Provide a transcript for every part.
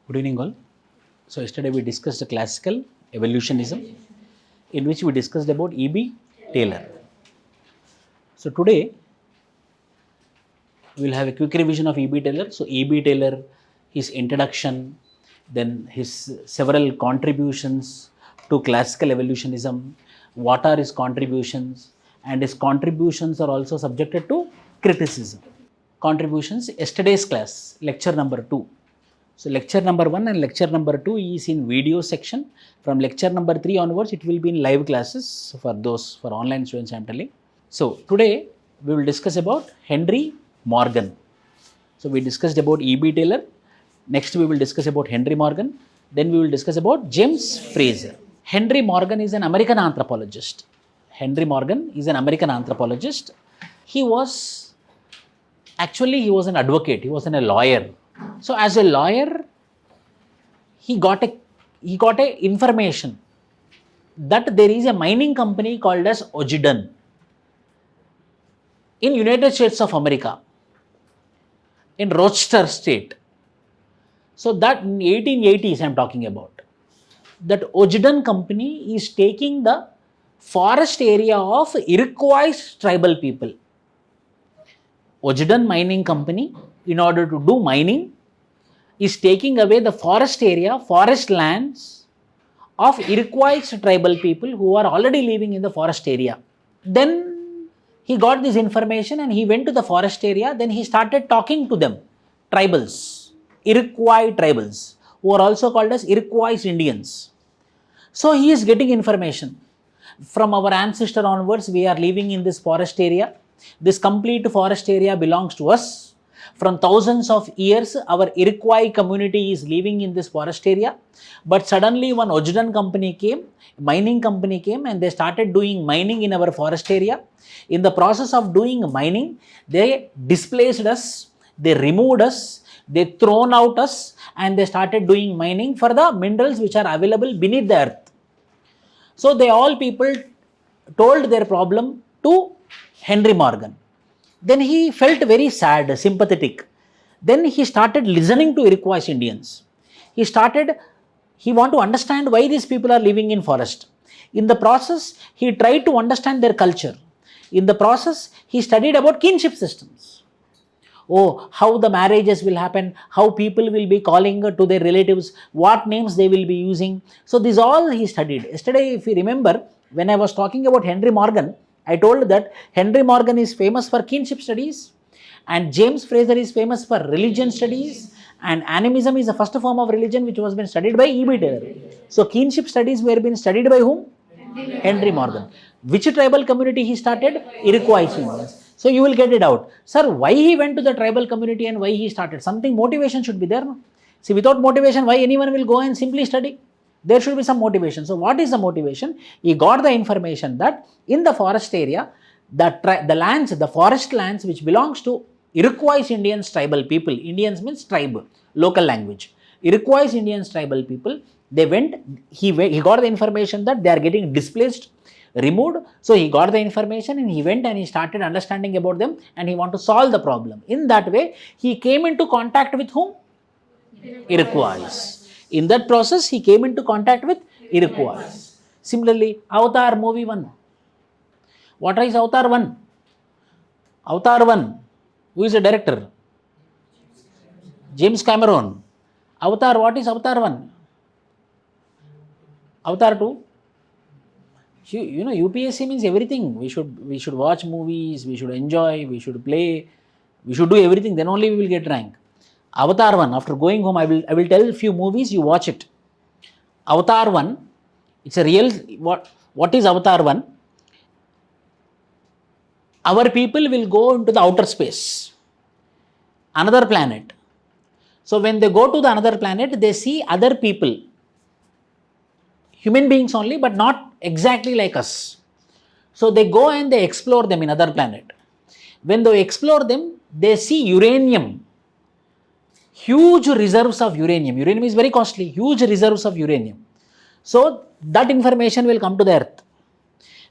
Good evening all. So yesterday we discussed the classical evolutionism, in which we discussed about E.B. Tylor. So today we will have a quick revision of E.B. Tylor. So E.B. Tylor, his introduction, then his several contributions to classical evolutionism, what are his contributions, and his contributions are also subjected to criticism. Contributions, yesterday's class, lecture number 2. So lecture number 1 and lecture number 2 is in video section. From lecture number 3 onwards, it will be in live classes for online students I am telling. So today we will discuss about Henry Morgan. So we discussed about E.B. Tylor. Next we will discuss about Henry Morgan. Then we will discuss about James Fraser. Henry Morgan is an American anthropologist. Henry Morgan is an American anthropologist. He was an advocate. He was a lawyer. So as a lawyer, he got a information that there is a mining company called as Ogden in United States of America, in Rochester State. So that in 1880s I am talking about. That Ogden company is taking the forest area of Iroquois tribal people. Ogden Mining Company, in order to do mining, is taking away the forest lands of Iroquois tribal people who are already living in the forest area. Then he got this information and he went to the forest area. Then he started talking to them, tribals, Iroquois tribals, who are also called as Iroquois Indians. So he is getting information. From our ancestor onwards, we are living in this forest area. This complete forest area belongs to us. From thousands of years, our Iroquois community is living in this forest area. But suddenly one Ogden company came, mining company came, and they started doing mining in our forest area. In the process of doing mining, they displaced us, they removed us, they thrown out us, and they started doing mining for the minerals which are available beneath the earth. So people told their problem to Henry Morgan. Then he felt very sad, sympathetic. Then he started listening to Iroquois Indians. He wanted to understand why these people are living in forest. In the process, he tried to understand their culture. In the process, he studied about kinship systems. How the marriages will happen, how people will be calling to their relatives, what names they will be using. So this all he studied. Yesterday, if you remember, when I was talking about Henry Morgan, I told that Henry Morgan is famous for kinship studies and James Fraser is famous for religion studies, and animism is the first form of religion which was been studied by E.B. Tylor. So kinship studies were being studied by whom? Henry Morgan. Which tribal community he started? Iroquois Indians. So you will get it out. Sir, why he went to the tribal community and why he started? Something motivation should be there. No? See, without motivation, why anyone will go and simply study? There should be some motivation. So what is the motivation? He got the information that in the forest area, the forest lands which belongs to Iroquois Indians tribal people, Indians means tribe, local language. Iroquois Indians tribal people, he got the information that they are getting displaced, removed. So he got the information and he went and he started understanding about them and he wanted to solve the problem. In that way, he came into contact with whom? Iroquois. In that process, he came into contact with Iroquois. Similarly, Avatar movie 1. What is Avatar 1? Avatar 1. Who is the director? James Cameron. Avatar, what is Avatar 1? Avatar 2? UPSC means everything. We should watch movies, we should enjoy, we should play, we should do everything, then only we will get rank. Avatar 1, after going home, I will tell a few movies, you watch it. Avatar 1, it's a real, what is Avatar 1? Our people will go into the outer space, another planet. So when they go to the another planet, they see other people, human beings only, but not exactly like us. So they go and they explore them in other planet. When they explore them, they see uranium. Huge reserves of uranium. Uranium is very costly. Huge reserves of uranium. So that information will come to the earth.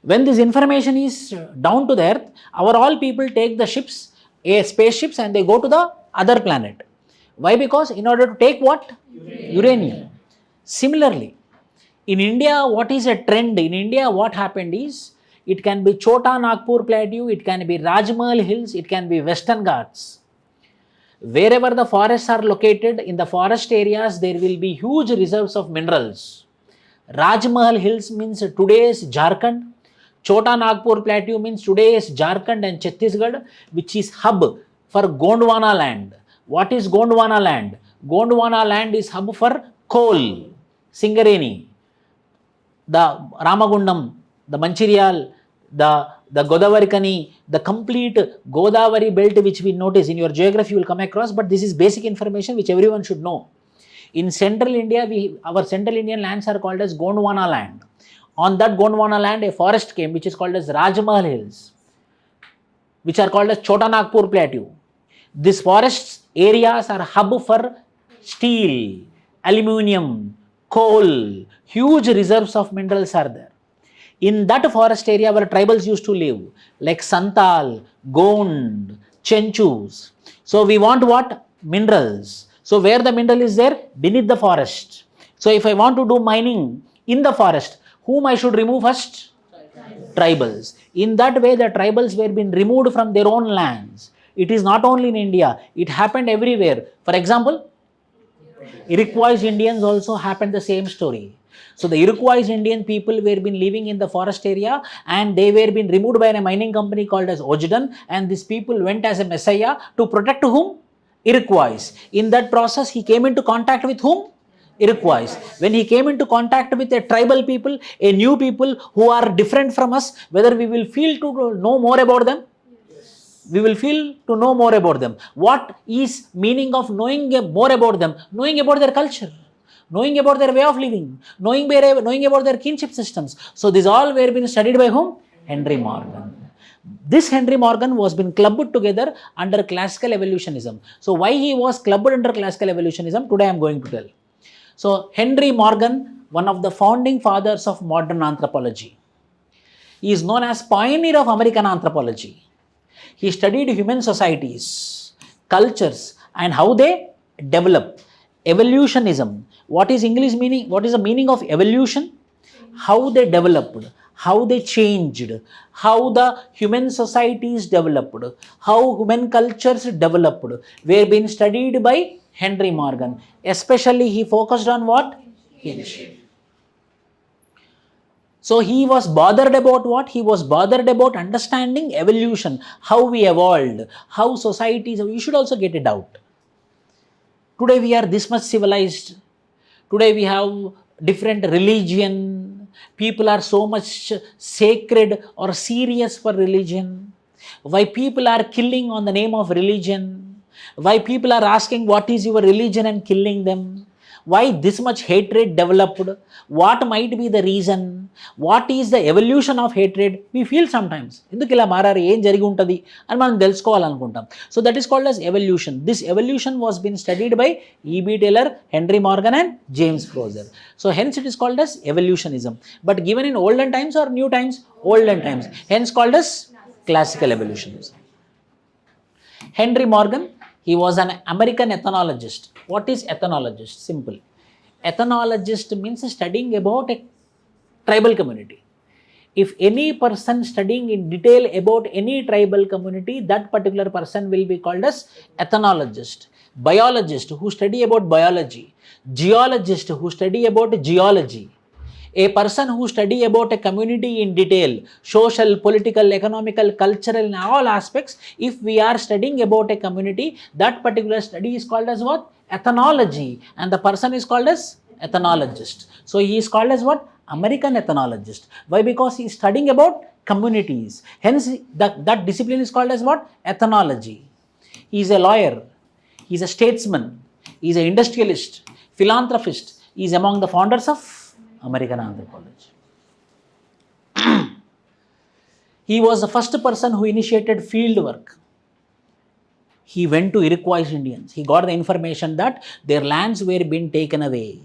When this information is down to the earth, all people take the spaceships and they go to the other planet. Why? Because in order to take what? Uranium. Similarly, in India, what is a trend? In India, what happened is, it can be Chota Nagpur Plateau, it can be Rajmahal Hills, it can be Western Ghats. Wherever the forests are located, in the forest areas, there will be huge reserves of minerals. Rajmahal Hills means today's Jharkhand. Chota Nagpur Plateau means today's Jharkhand and Chhattisgarh, which is hub for Gondwana land. What is Gondwana land? Gondwana land is hub for coal, Singareni, the Ramagundam, the Mancherial, the Godavari Kani, the complete Godavari belt, which we notice in your geography you will come across, but this is basic information which everyone should know. In central India, our central Indian lands are called as Gondwana land. On that Gondwana land, a forest came which is called as Rajmahal Hills, which are called as Chota Nagpur Plateau. These forest areas are hub for steel, aluminium, coal, huge reserves of minerals are there. In that forest area where tribals used to live, like Santal, Gond, Chenchus. So we want what? Minerals. So where the mineral is there? Beneath the forest. So if I want to do mining in the forest, whom I should remove first? Tribals. In that way, the tribals were being removed from their own lands. It is not only in India, it happened everywhere. For example, Iroquois Indians also happened the same story. So the Iroquois Indian people were been living in the forest area and they were being removed by a mining company called as Ojdan, and these people went as a messiah to protect whom? Iroquois. In that process, he came into contact with whom? Iroquois. When he came into contact with a tribal people, a new people who are different from us, whether we will feel to know more about them? We will feel to know more about them. What is meaning of knowing more about them? Knowing about their culture, knowing about their way of living, knowing about their kinship systems. So these all were being studied by whom? Henry Morgan. This Henry Morgan was been clubbed together under classical evolutionism. So why he was clubbed under classical evolutionism, today I am going to tell. So Henry Morgan, one of the founding fathers of modern anthropology. He is known as pioneer of American anthropology. He studied human societies, cultures, and how they develop. Evolutionism. What is English meaning? What is the meaning of evolution? How they developed, how they changed, how the human societies developed, how human cultures developed, were being studied by Henry Morgan. Especially he focused on what? Kinship. So he was bothered about what? He was bothered about understanding evolution, how we evolved, how societies, you should also get it out. Today we are this much civilized. Today we have different religion. People are so much sacred or serious for religion. Why people are killing on the name of religion? Why people are asking what is your religion and killing them? Why this much hatred developed? What might be the reason? What is the evolution of hatred? We feel sometimes. So that is called as evolution. This evolution was being studied by E.B. Taylor, Henry Morgan and James Fraser. So hence it is called as evolutionism. But given in olden times or new times? Olden times. Hence called as classical evolutionism. Henry Morgan, he was an American ethnologist. What is ethnologist? Simple. Ethnologist means studying about a tribal community. If any person studying in detail about any tribal community, that particular person will be called as ethnologist. Biologist, who study about biology. Geologist, who study about geology. A person who study about a community in detail, social, political, economical, cultural, in all aspects, if we are studying about a community, that particular study is called as what? Ethnology. And the person is called as ethnologist. So he is called as what? American ethnologist. Why? Because he is studying about communities. Hence that discipline is called as what? Ethnology. He is a lawyer. He is a statesman. He is an industrialist, philanthropist. He is among the founders of American anthropology. He was the first person who initiated field work. He went to Iroquois Indians. He got the information that their lands were being taken away.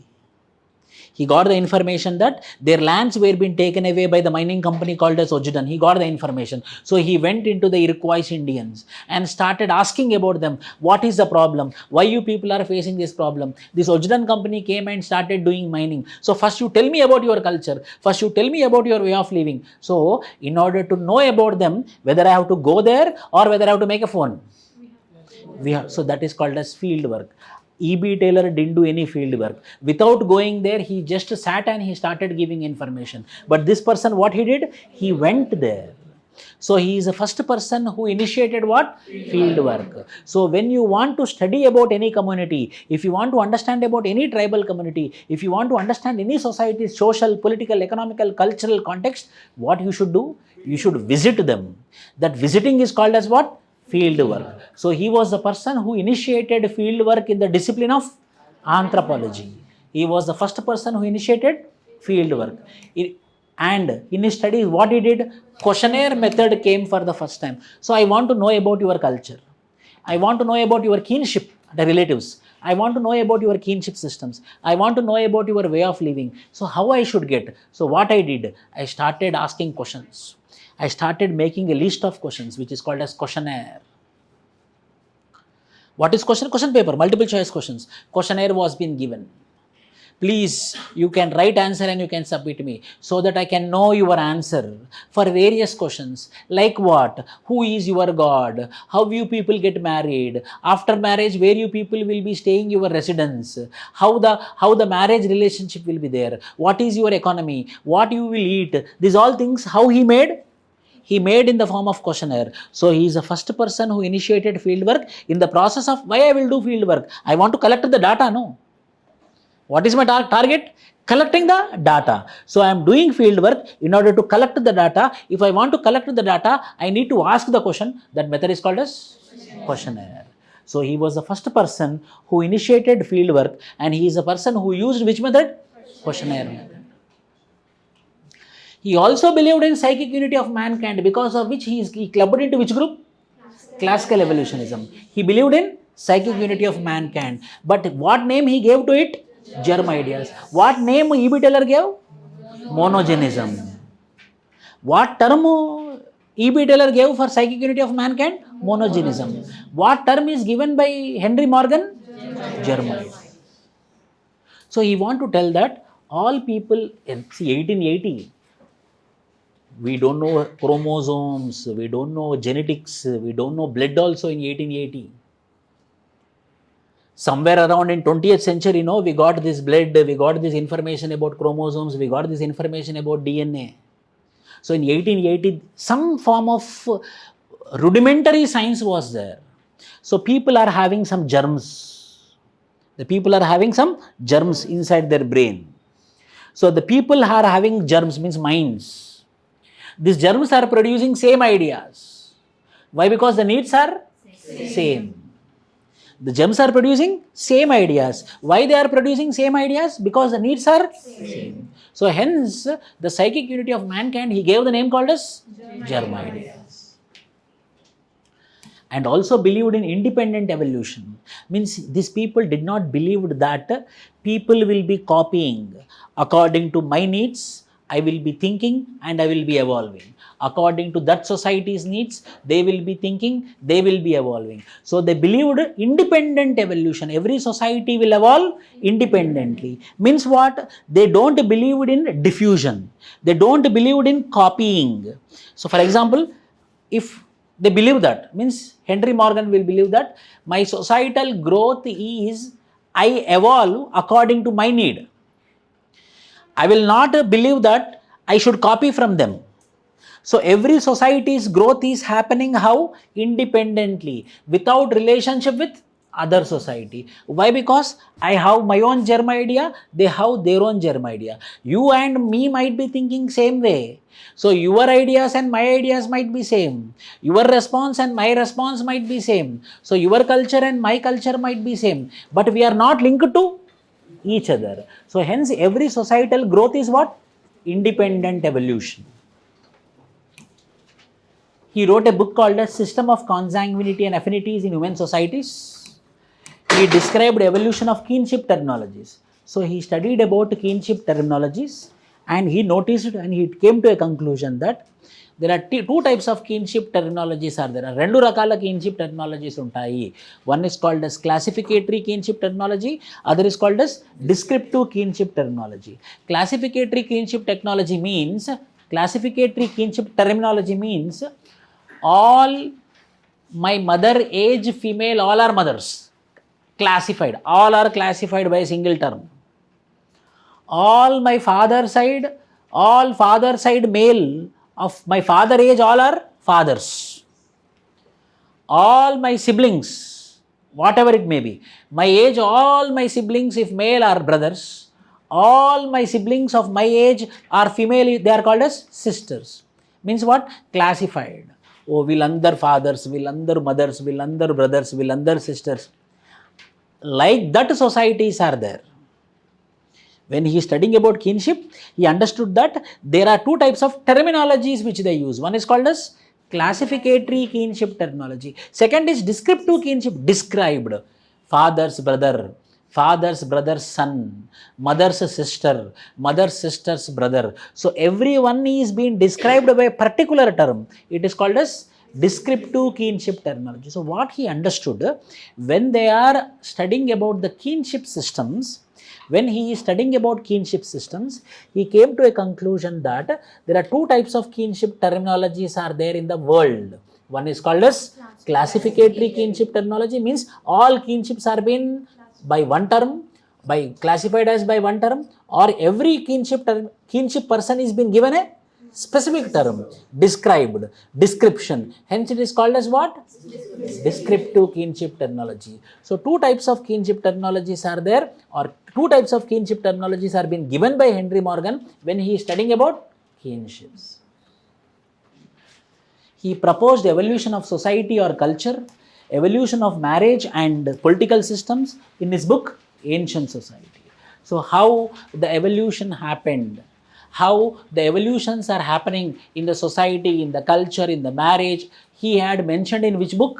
He got the information that their lands were being taken away by the mining company called as Ojudan. He got the information. So he went into the Iroquois Indians and started asking about them. What is the problem? Why you people are facing this problem? This Ojudan company came and started doing mining. So first you tell me about your culture. First you tell me about your way of living. So in order to know about them, whether I have to go there or whether I have to make a phone. So that is called as field work. E.B. Tylor didn't do any field work. Without going there, he just sat and he started giving information. But this person, what he did? He went there. So he is the first person who initiated what? Field work. So when you want to study about any community, if you want to understand about any tribal community, if you want to understand any society's social, political, economical, cultural context, what you should do? You should visit them. That visiting is called as what? Field work. So he was the person who initiated field work in the discipline of anthropology. He was the first person who initiated field work. And in his studies, what he did? Questionnaire method came for the first time. So I want to know about your culture. I want to know about your kinship, the relatives. I want to know about your kinship systems. I want to know about your way of living. So how I should get? So what I did? I started asking questions. I started making a list of questions, which is called as questionnaire. What is question? Question paper, multiple choice questions. Questionnaire was being given. Please, you can write answer and you can submit me so that I can know your answer for various questions. Like what? Who is your God? How you people get married? After marriage, where you people will be staying your residence? How the marriage relationship will be there? What is your economy? What you will eat? These all things, how he made? He made in the form of questionnaire. So he is the first person who initiated field work. In the process of why I will do field work? I want to collect the data, no? What is my target? Collecting the data. So I am doing field work in order to collect the data. If I want to collect the data, I need to ask the question. That method is called as questionnaire. So he was the first person who initiated field work, and he is the person who used which method? Questionnaire method. He also believed in psychic unity of mankind, because of which he clubbed into which group? Classical Evolutionism. He believed in psychic unity of mankind. But what name he gave to it? Germ ideas. What name E.B. Tylor gave? Monogenism. What term E.B. Tylor gave for psychic unity of mankind? Monogenism. What term is given by Henry Morgan? Germ ideas. So he want to tell that all people, see 1880, we don't know chromosomes, we don't know genetics, we don't know blood also in 1880. Somewhere around in 20th century, we got this blood, we got this information about chromosomes, we got this information about DNA. So in 1880, some form of rudimentary science was there. So people are having some germs. The people are having some germs inside their brain. So the people are having germs, means minds. These germs are producing same ideas. Why? Because the needs are same. The germs are producing same ideas. Why they are producing same ideas? Because the needs are same. So hence, the psychic unity of mankind, he gave the name called as germ ideas. And also believed in independent evolution. Means these people did not believe that people will be copying. According to my needs, I will be thinking and I will be evolving. According to that society's needs, they will be thinking, they will be evolving. So they believed independent evolution. Every society will evolve independently. Means what? They don't believe in diffusion. They don't believe in copying. So for example, if they believe that, means Henry Morgan will believe that my societal growth is I evolve according to my need. I will not believe that I should copy from them. So every society's growth is happening how? Independently, without relationship with other society. Why? Because I have my own germ idea, they have their own germ idea. You and me might be thinking same way. So your ideas and my ideas might be same. Your response and my response might be same. So your culture and my culture might be same. But we are not linked to each other. So hence every societal growth is what? Independent evolution. He wrote a book called A System of Consanguinity and Affinities in Human Societies. He described evolution of kinship technologies. So he studied about kinship terminologies, and he noticed and he came to a conclusion that there are two types of kinship terminologies are there. రెండు రకాల kinship terminologies ఉంటాయి. One is called as classificatory kinship terminology, other is called as descriptive kinship terminology. Classificatory kinship terminology means all my mother age female, all are mothers, classified, all are classified by a single term. All my father side male of my father age, all are fathers. All my siblings, whatever it may be, my age, all my siblings if male are brothers, all my siblings of my age are female, they are called as sisters. Means what? Classified. Oh, వీళ్ళందరు fathers, వీళ్ళందరు mothers, వీళ్ళందరు brothers, వీళ్ళందరు sisters. Like that societies are there. When he is studying about kinship, he understood that there are two types of terminologies which they use. One is called as classificatory kinship terminology. Second is descriptive kinship, described. Father's brother's son, mother's sister, mother's sister's brother. So everyone is being described by a particular term. It is called as descriptive kinship terminology. So what he understood, when they are studying about the kinship systems, when he is studying about kinship systems, he came to a conclusion that there are two types of kinship terminologies are there in the world. One is called as classificatory kinship terminology, means all kinships are being by one term, by classified as by one term, or every kinship person is being given a specific term, described, description. Hence it is called as what? Descriptive kinship terminology. So two types of kinship terminologies are there, or two types of kinship terminologies are being given by Henry Morgan when he is studying about kinships. He proposed evolution of society or culture, evolution of marriage and political systems in his book Ancient Society. So how the evolution happened, how the evolutions are happening in the society, in the culture, in the marriage, he had mentioned in which book?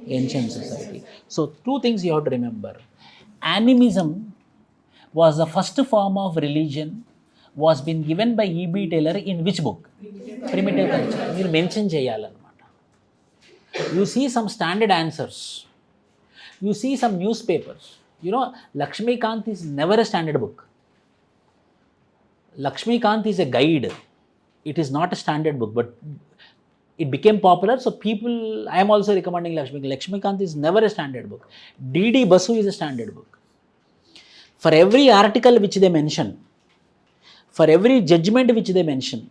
Ancient Society. So two things you have to remember. Animism was the first form of religion, was been given by E.B. Tylor in which book? Primitive Culture. మీరు mention చేయాలన్నమాట. You see some standard answers. You see some newspapers. You know, Lakshmikant is never a standard book. Lakshmikant is a guide. It is not a standard book, but it became popular. So people, I am also recommending Lakshmikant. Lakshmikant is never a standard book. D.D. Basu is a standard book. For every article which they mention, for every judgment which they mention,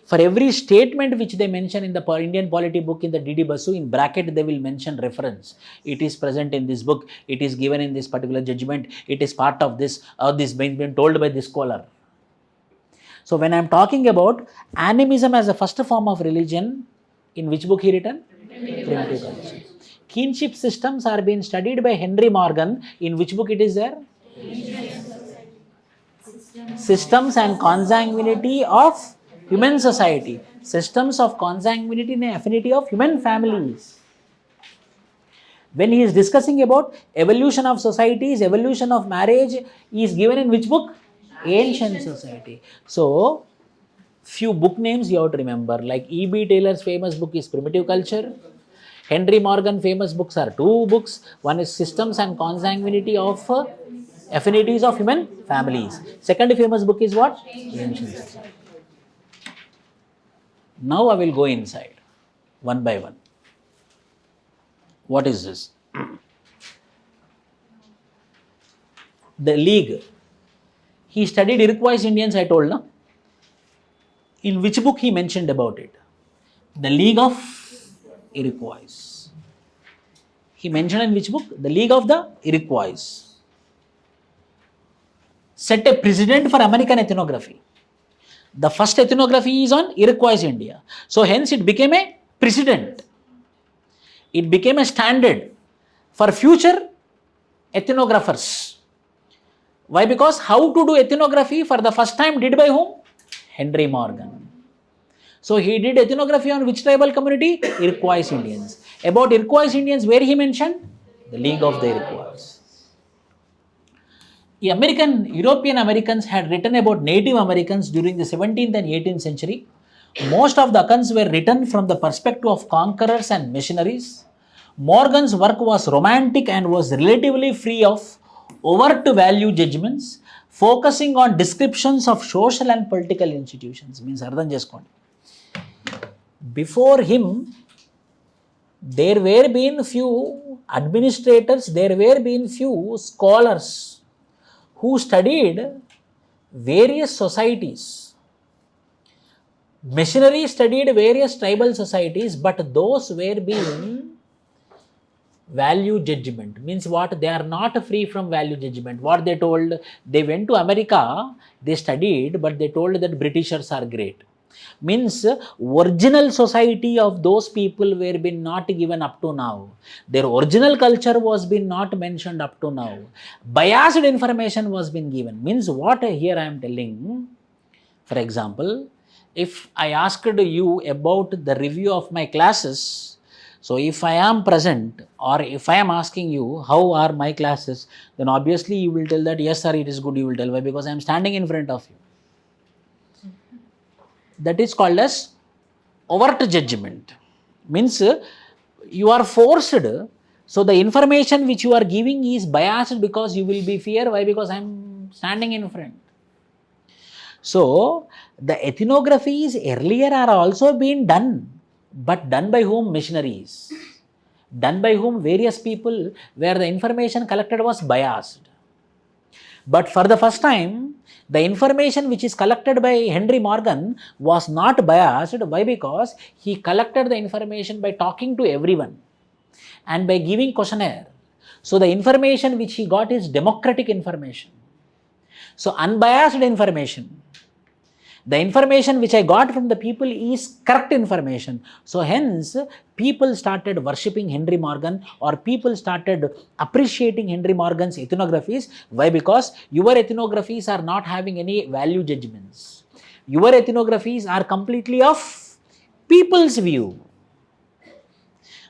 for every statement which they mention in the Indian polity book in the D.D. Basu, in bracket they will mention reference. It is present in this book. It is given in this particular judgment. It is part of this, or this been told by this scholar. So when I am talking about animism as a first form of religion, in which book he written? Primitive Culture. Kinship systems are being studied by Henry Morgan. In which book it is there? Systems and consanguinity of human society. Systems of consanguinity and affinity of human families. When he is discussing about evolution of societies, evolution of marriage, he is given in which book? Ancient Society. So few book names you have to remember, like E.B. Taylor's famous book is Primitive Culture. Henry Morgan famous books are two books. One is Systems and Consanguinity of Affinities of Human Families. Second famous book is what? Ancient Society. Now I will go inside one by one. What is this? The League. He studied Iroquois Indians, I told, no? In which book he mentioned about it? The League of Iroquois. He mentioned in which book? The League of the Iroquois. Set a precedent for American ethnography. The first ethnography is on Iroquois India. So hence it became a precedent. It became a standard for future ethnographers. Why? Because how to do ethnography for the first time did by whom? Henry Morgan. So he did ethnography on which tribal community? Iroquois Indians. About Iroquois Indians, where he mentioned? The League of the Iroquois. European Americans had written about Native Americans during the 17th and 18th century. Most of the accounts were written from the perspective of conquerors and missionaries. Morgan's work was romantic and was relatively free of overt value judgments, focusing on descriptions of social and political institutions. Means అర్థం చేసుకోండి. Before him, there were been few administrators, there were been few scholars who studied various societies. Missionaries studied various tribal societies, but those were being value judgment. Means what? They are not free from value judgment. What they told? They went to America, they studied, but they told that Britishers are great. Means original society of those people were been not given up to now. Their original culture was been not mentioned up to now. Biased information was been given. Means what here I am telling, for example, if I asked you about the review of my classes, so if I am present or if I am asking you how are my classes, then obviously you will tell that yes sir it is good, you will tell. Why? Because I am standing in front of you. That is called as overt judgment. Means you are forced, so the information which you are giving is biased because you will be fear. Why? Because I am standing in front. So the ethnographies earlier are also being done, but done by whom? Missionaries. Done by whom? Various people, where the information collected was biased. But for the first time, the information which is collected by Henry Morgan was not biased. Why? Because he collected the information by talking to everyone and by giving questionnaire. So the information which he got is democratic information. So unbiased information. The information which I got from the people is correct information. So hence people started worshipping Henry Morgan, or people started appreciating Henry Morgan's ethnographies. Why? Because your ethnographies are not having any value judgments. Your ethnographies are completely of people's view.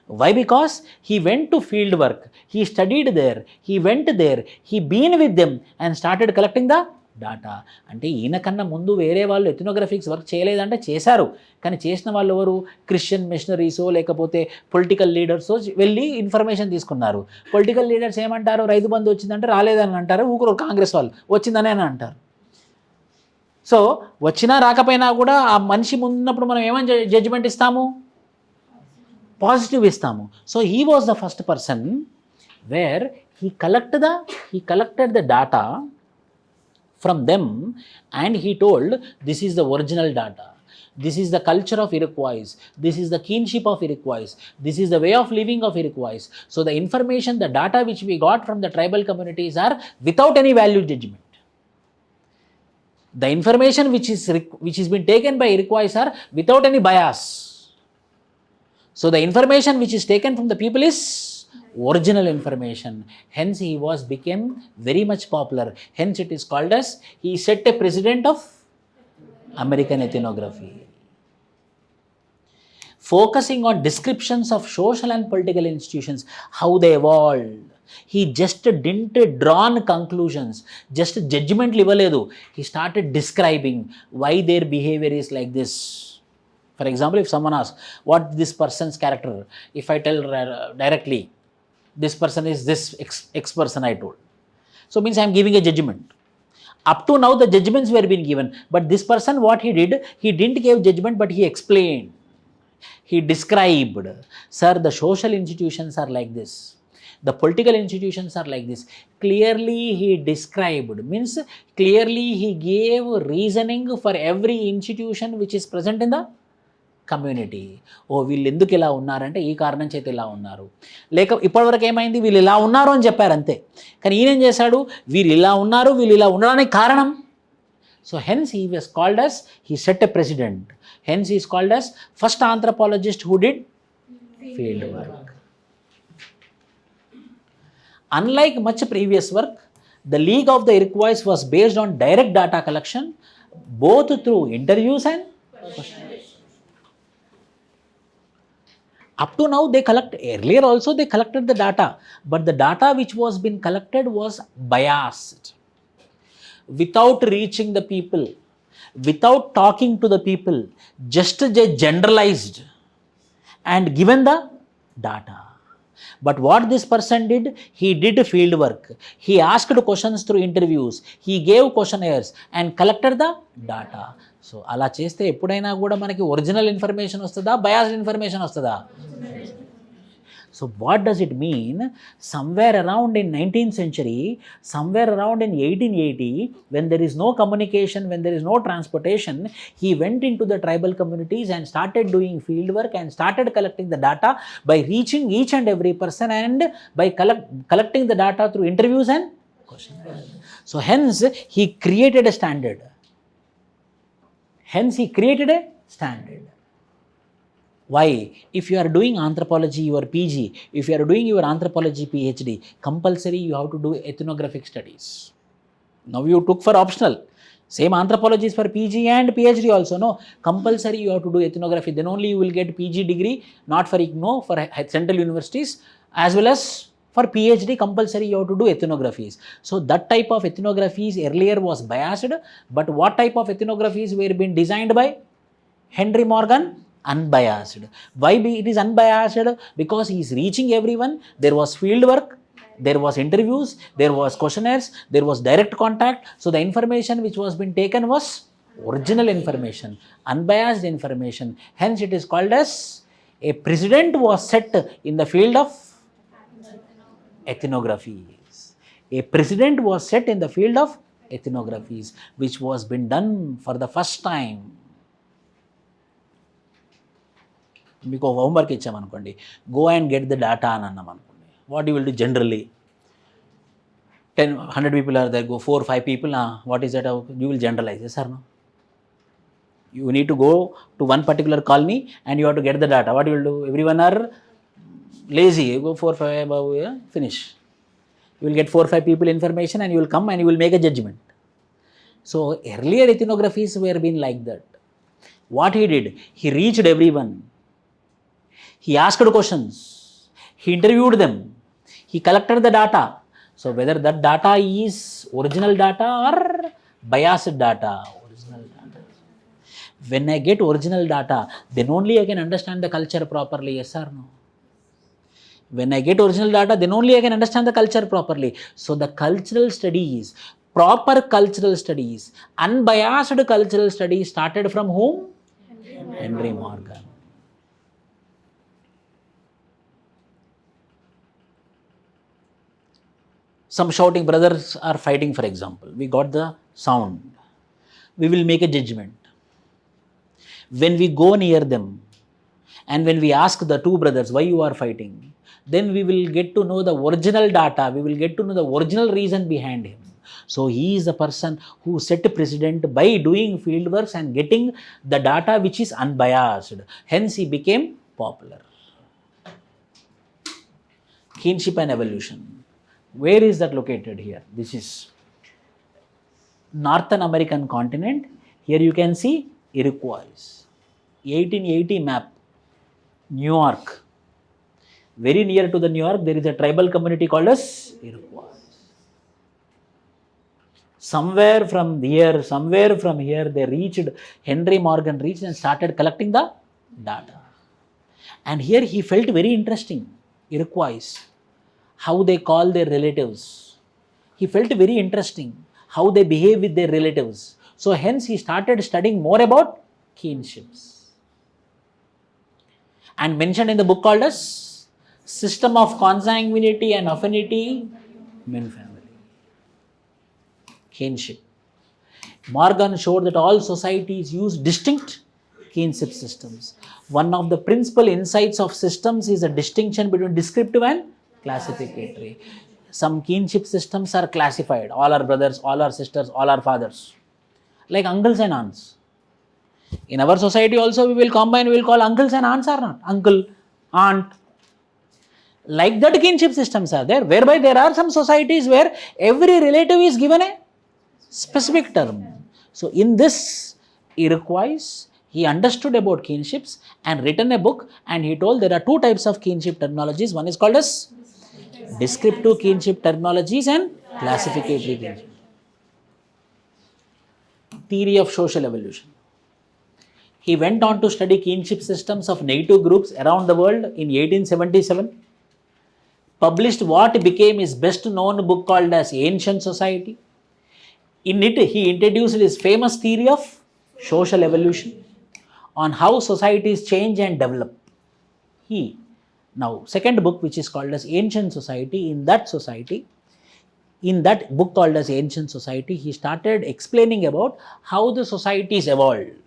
Why? Because he went to field work, he studied there, he went there, he been with them and started collecting the data. అంటే ఈయనకన్నా ముందు వేరే వాళ్ళు ఎథ్నోగ్రఫిక్స్ work చేయలేదంటే చేశారు, కానీ చేసిన వాళ్ళు ఎవరు? క్రిస్టియన్ మిషనరీసో లేకపోతే పొలిటికల్ లీడర్సో వెళ్ళి ఇన్ఫర్మేషన్ తీసుకున్నారు. పొలిటికల్ లీడర్స్ ఏమంటారు? రైతు బంధు వచ్చిందంటే రాలేదని అంటారు, ఊరు కాంగ్రెస్ వాళ్ళు వచ్చిందని అని అంటారు. సో వచ్చినా రాకపోయినా కూడా ఆ మనిషి ముందున్నప్పుడు మనం ఏమని జడ్జిమెంట్ ఇస్తాము? పాజిటివ్ ఇస్తాము. So he was the first person wear he collected the data from them and he told this is the original data, this is the culture of Iroquois, this is the kinship of Iroquois, this is the way of living of Iroquois. So the information, the data which we got from the tribal communities are without any value judgment. The information which is been taken by Iroquois are without any bias. So the information which is taken from the people is original information. Hence he became very much popular. Hence it is called as he set a precedent of American ethnography. Focusing on descriptions of social and political institutions, how they evolved. He just didn't draw conclusions, just judgment ఇవ్వలేదు. He started describing why their behavior is like this. For example, if someone asks what this person's character, if I tell directly this person is this X person I told, so means I am giving a judgment. Up to now the judgments were being given, but this person what he did, he didn't give judgment but he explained, he described. Sir, the social institutions are like this, the political institutions are like this. Clearly he described, means clearly he gave reasoning for every institution which is present in the community. ఓ వీళ్ళు ఎందుకు ఇలా ఉన్నారంటే ఈ కారణం చేత ఇలా ఉన్నారు, లేక ఇప్పటివరకు ఏమైంది వీళ్ళు ఇలా ఉన్నారు అని చెప్పారు అంతే. కానీ ఈయన ఏం చేశాడు? వీళ్ళు ఇలా ఉన్నారు, వీళ్ళు ఇలా ఉండడానికి కారణం. So hence he was called as, he set a precedent. Hence he is called as first anthropologist who did field work. Unlike much previous work, the League of the Iroquois was based on direct data collection, both through interviews and questions. Up to now they earlier also they collected the data, but the data which was been collected was biased. without reaching the people, without talking to the people, just they generalized and given the data. But what this person did, he did field work. He asked questions through interviews. He gave questionnaires and collected the data. So అలా చేస్తే ఎప్పుడైనా కూడా మనకి original information వస్తుందా, biased information వస్తుందా? So what does it mean? Somewhere around in 19th century, somewhere around in 1880, when there is no communication, when there is no transportation, he went into the tribal communities and started doing field work and started collecting the data by reaching each and every person and by collecting the data through interviews and questions. So hence he created a standard. Why? If you are doing anthropology, your PG, if you are doing your anthropology PhD, compulsory you have to do ethnographic studies. Now you took for optional. Same anthropology is for PG and PhD also. No, compulsory you have to do ethnography. Then only you will get PG degree, not for IGNO, for central universities, as well as for PhD, compulsory you have to do ethnographies. So that type of ethnographies earlier was biased, but what type of ethnographies were being designed by Henry Morgan? Unbiased. Why it is unbiased? Because he is reaching everyone. There was field work, there was interviews, there was questionnaires, there was direct contact. So the information which was being taken was original information, unbiased information. Hence it is called as a precedent was set in the field of ethnographies. A precedent was set in the field of ethnographies, which was been done for the first time. మీకు ఒక homework ఇచ్చామనుకోండి, go and get the data అని అన్నాం అనుకోండి, what you will do generally? 100 people are there, go 4-5 people, what is that? You will generalize, yes or no? You need to go to one particular colony and you have to get the data. What you will do? Everyone are lazy, you go 4-5 above, finish. You will get 4-5 people information and you will come and you will make a judgment. So earlier ethnographies were being like that. What he did, he reached everyone. He asked questions, he interviewed them, he collected the data. So whether that data is original data or biased data, original data. When I get original data, then only I can understand the culture properly, yes or no? When I get original data, then only I can understand the culture properly. So the cultural studies, proper cultural studies, unbiased cultural studies started from whom? Henry Morgan. Some shouting brothers are fighting, for example. We got the sound. We will make a judgment. When we go near them and when we ask the two brothers why you are fighting, then we will get to know the original data. We will get to know the original reason behind him. So he is the person who set precedent by doing field works and getting the data which is unbiased. Hence he became popular. Kinship and evolution. Where is that located here? This is Northern American continent. Here you can see Iroquois. 1880 map. New York. Very near to the New York, there is a tribal community called as Iroquois. Somewhere from here, they reached, Henry Morgan reached and started collecting the data. And here he felt very interesting, Iroquois, how they call their relatives. He felt very interesting how they behave with their relatives. So hence he started studying more about kinships. And mentioned in the book called as System of Consanguinity and Affinity, Men Family. Kinship. Morgan showed that all societies use distinct kinship systems. One of the principal insights of systems is a distinction between descriptive and classificatory. Some kinship systems are classified. All our brothers, all our sisters, all our fathers. Like uncles and aunts. In our society also we will combine, we will call uncles and aunts or not? Uncle, aunt. Like that kinship systems are there, whereby there are some societies where every relative is given a specific term. So in this Iroquois, he understood about kinships and written a book, and he told there are two types of kinship terminologies. One is called as descriptive kinship terminologies and classificatory kinship. theory of social evolution. He went on to study kinship systems of native groups around the world in 1877, published what became his best known book called as Ancient Society. In it, he introduced his famous theory of social evolution on how societies change and develop. Now, second book, which is called as Ancient Society, in that book called as Ancient Society, he started explaining about how the societies evolved.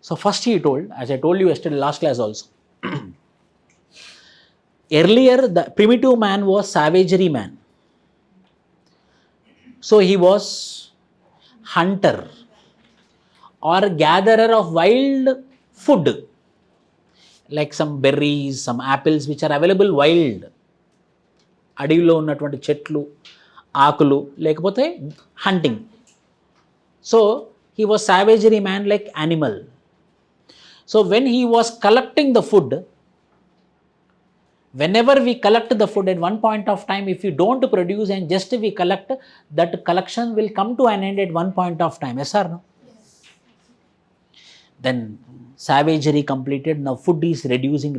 So first he told, as I told you yesterday last class also, earlier the primitive man was savagery man. So he was hunter or gatherer of wild food, like some berries, some apples which are available wild. అడవిలో ఉన్నటువంటి చెట్లు, ఆకులు, లేకపోతే hunting. So he was savagery man like animal. So when he was collecting the food, whenever we collect the food at one point of time, if you don't produce and just we collect, that collection will come to an end at one point of time. Yes or no? Yes. Then savagery completed, now food is reducing.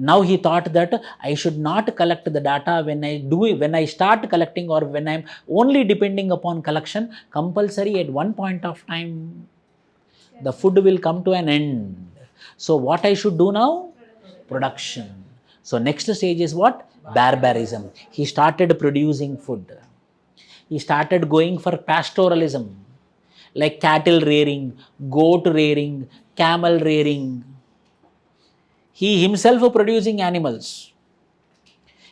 Now he thought that I should not collect the data. When I start collecting, or when I am only depending upon collection, compulsory at one point of time the food will come to an end. So what I should do now? Production. So next stage is what? Barbarism. He started producing food. He started going for pastoralism, like cattle rearing, goat rearing, camel rearing. He himself producing animals.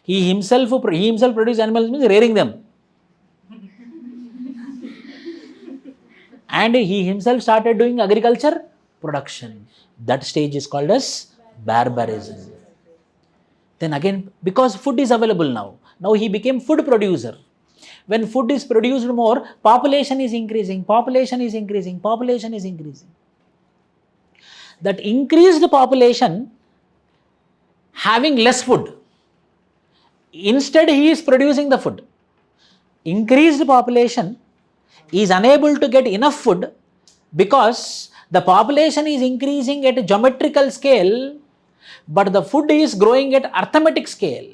He himself producing animals means rearing them. And he himself started doing agriculture production. That stage is called as barbarism. Then again, because food is available now he became food producer. When food is produced more, population is increasing. That increased population having less food, instead he is producing the food. Increased population is unable to get enough food because the population is increasing at a geometrical scale, but the food is growing at arithmetic scale.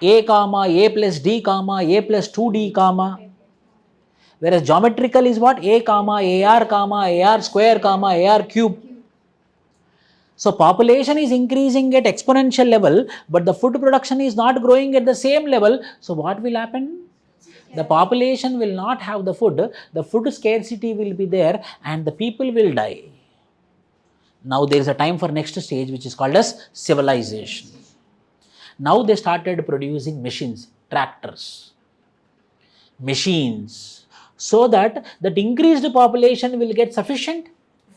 A comma A plus D comma A plus 2D comma. Whereas geometrical is what? A comma AR square comma AR cube. So population is increasing at exponential level, but the food production is not growing at the same level. So what will happen? The population will not have the food scarcity will be there, and the people will die. Now there is a time for next stage, which is called as civilization. Now they started producing machines, tractors, machines, so that increased population will get sufficient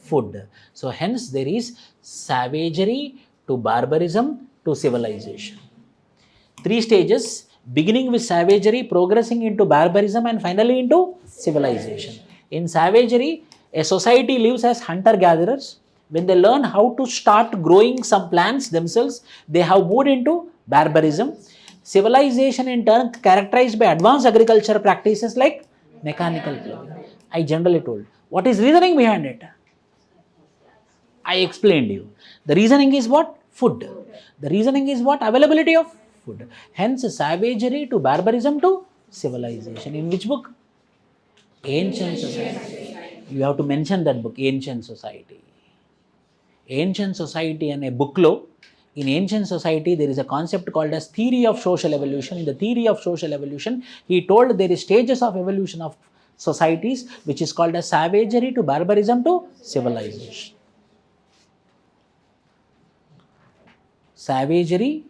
food. So hence there is savagery to barbarism to civilization. 3 stages, beginning with savagery, progressing into barbarism, and finally into civilization. In savagery, a society lives as hunter-gatherers. When they learn how to start growing some plants themselves, they have moved into barbarism. Civilization in turn characterized by advanced agriculture practices like mechanical ploughing. I generally told. What is reasoning behind it? I explained you. The reasoning is what? Food. The reasoning is what? Availability of food. Hence savagery to barbarism to civilization. In which book? Ancient Society. You have to mention that book, Ancient Society. Ancient Society and a book law. In Ancient Society, there is a concept called as theory of social evolution. In the theory of social evolution, he told there is stages of evolution of societies, which is called as savagery to barbarism to civilization. Savagery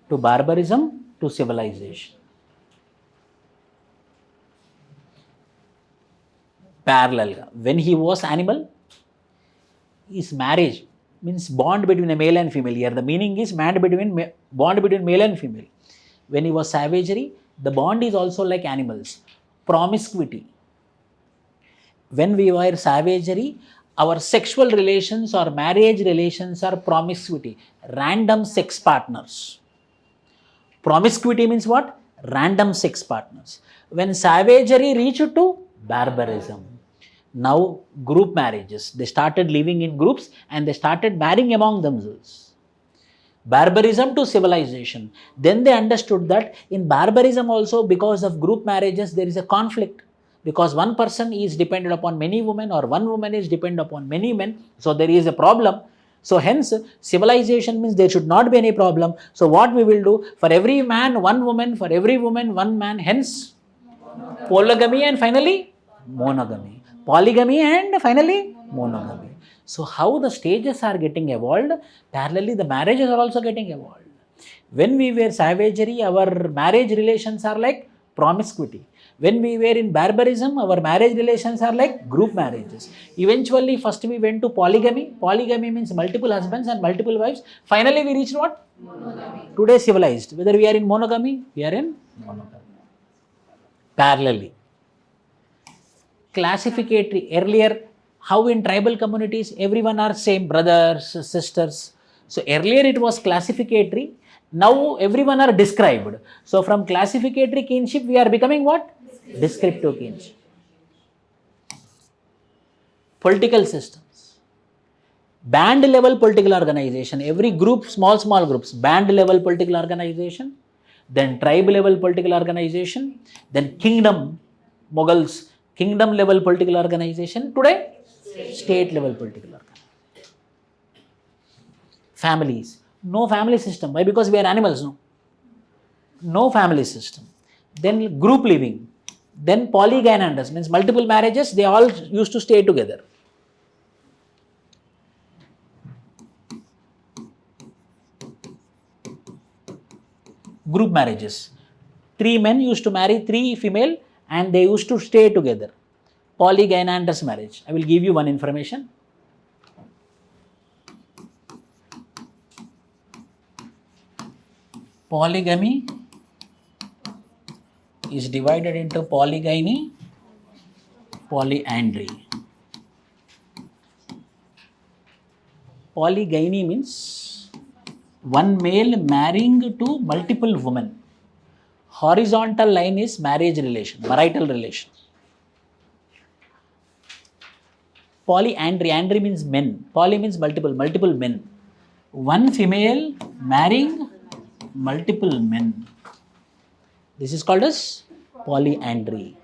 to barbarism to civilization. Parallel. When he was animal, his marriage means bond between a male and female. Here the meaning is bond between male and female. When he was savagery, the bond is also like animals. Promiscuity. When we were savagery, our sexual relations or marriage relations are promiscuity, random sex partners. Promiscuity means what? Random sex partners. When savagery reached to barbarism, now group marriages. They started living in groups and they started marrying among themselves. Barbarism to civilization. Then they understood that in barbarism also, because of group marriages, there is a conflict. Because one person is dependent upon many women or one woman is dependent upon many men. So there is a problem. So hence civilization means there should not be any problem. So what we will do, for every man one woman, for every woman one man, hence polygamy and finally monogamy. Polygamy and finally monogamy. So how the stages are getting evolved, parallelly the marriages are also getting evolved. When we were savagery, our marriage relations are like promiscuity. When we were in barbarism, our marriage relations are like group marriages. Eventually, first we went to polygamy. Polygamy means multiple husbands and multiple wives. Finally, we reached what? Monogamy. Today civilized. Whether we are in monogamy, we are in monogamy. Parallelly. Classificatory. Earlier, how in tribal communities, everyone are same, brothers, sisters. So earlier it was classificatory. Now everyone are described. So from classificatory kinship, we are becoming what? Descriptive kinship. Political systems. Band level political organization. Every group, small groups. Band level political organization. Then tribe level political organization. Then kingdom, Mughals, kingdom level political organization. Today, state level political organization. Families. No family system. Why? Because we are animals, no? No family system. Then group living. Then polygynandus, means multiple marriages, they all used to stay together. Group marriages. 3 men used to marry 3 female and they used to stay together. Polygynandus marriage. I will give you one information. Polygamy is divided into polygyny, polyandry. Polygyny means one male marrying to multiple women. Horizontal line is marriage relation, marital relation. Polyandry, andry means men. Poly means multiple men. One female marrying multiple men. This is called as polyandry.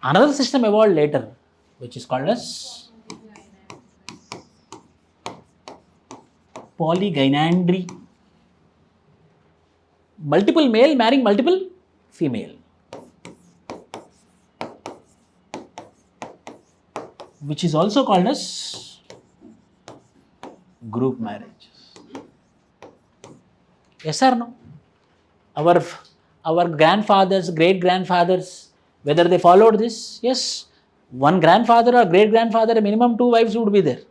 Another system evolved later, which is called as polygynandry. Multiple male marrying multiple female. Which is also called as group marriages. Yes or no? Our grandfathers, great grandfathers, whether they followed this? Yes. One grandfather or great grandfather, minimum 2 wives would be there.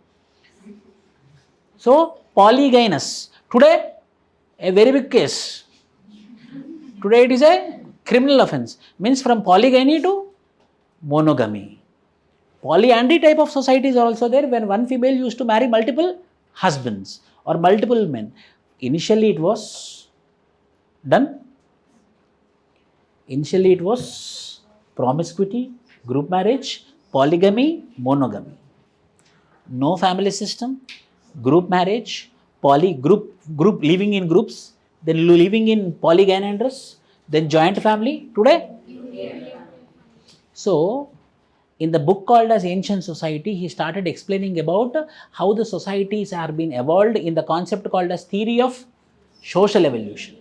So, polygynous. Today, a very big case. Today it is a criminal offense. Means from polygyny to monogamy. Polyandry type of societies are also there when one female used to marry multiple husbands or multiple men. Initially it was done. Initially it was promiscuity, group marriage, polygamy, monogamy. No family system, group marriage, group living in groups, then living in polygynandrous, then joint family. Today? So, in the book called as Ancient Society, he started explaining about how the societies are being evolved in the concept called as theory of social evolution.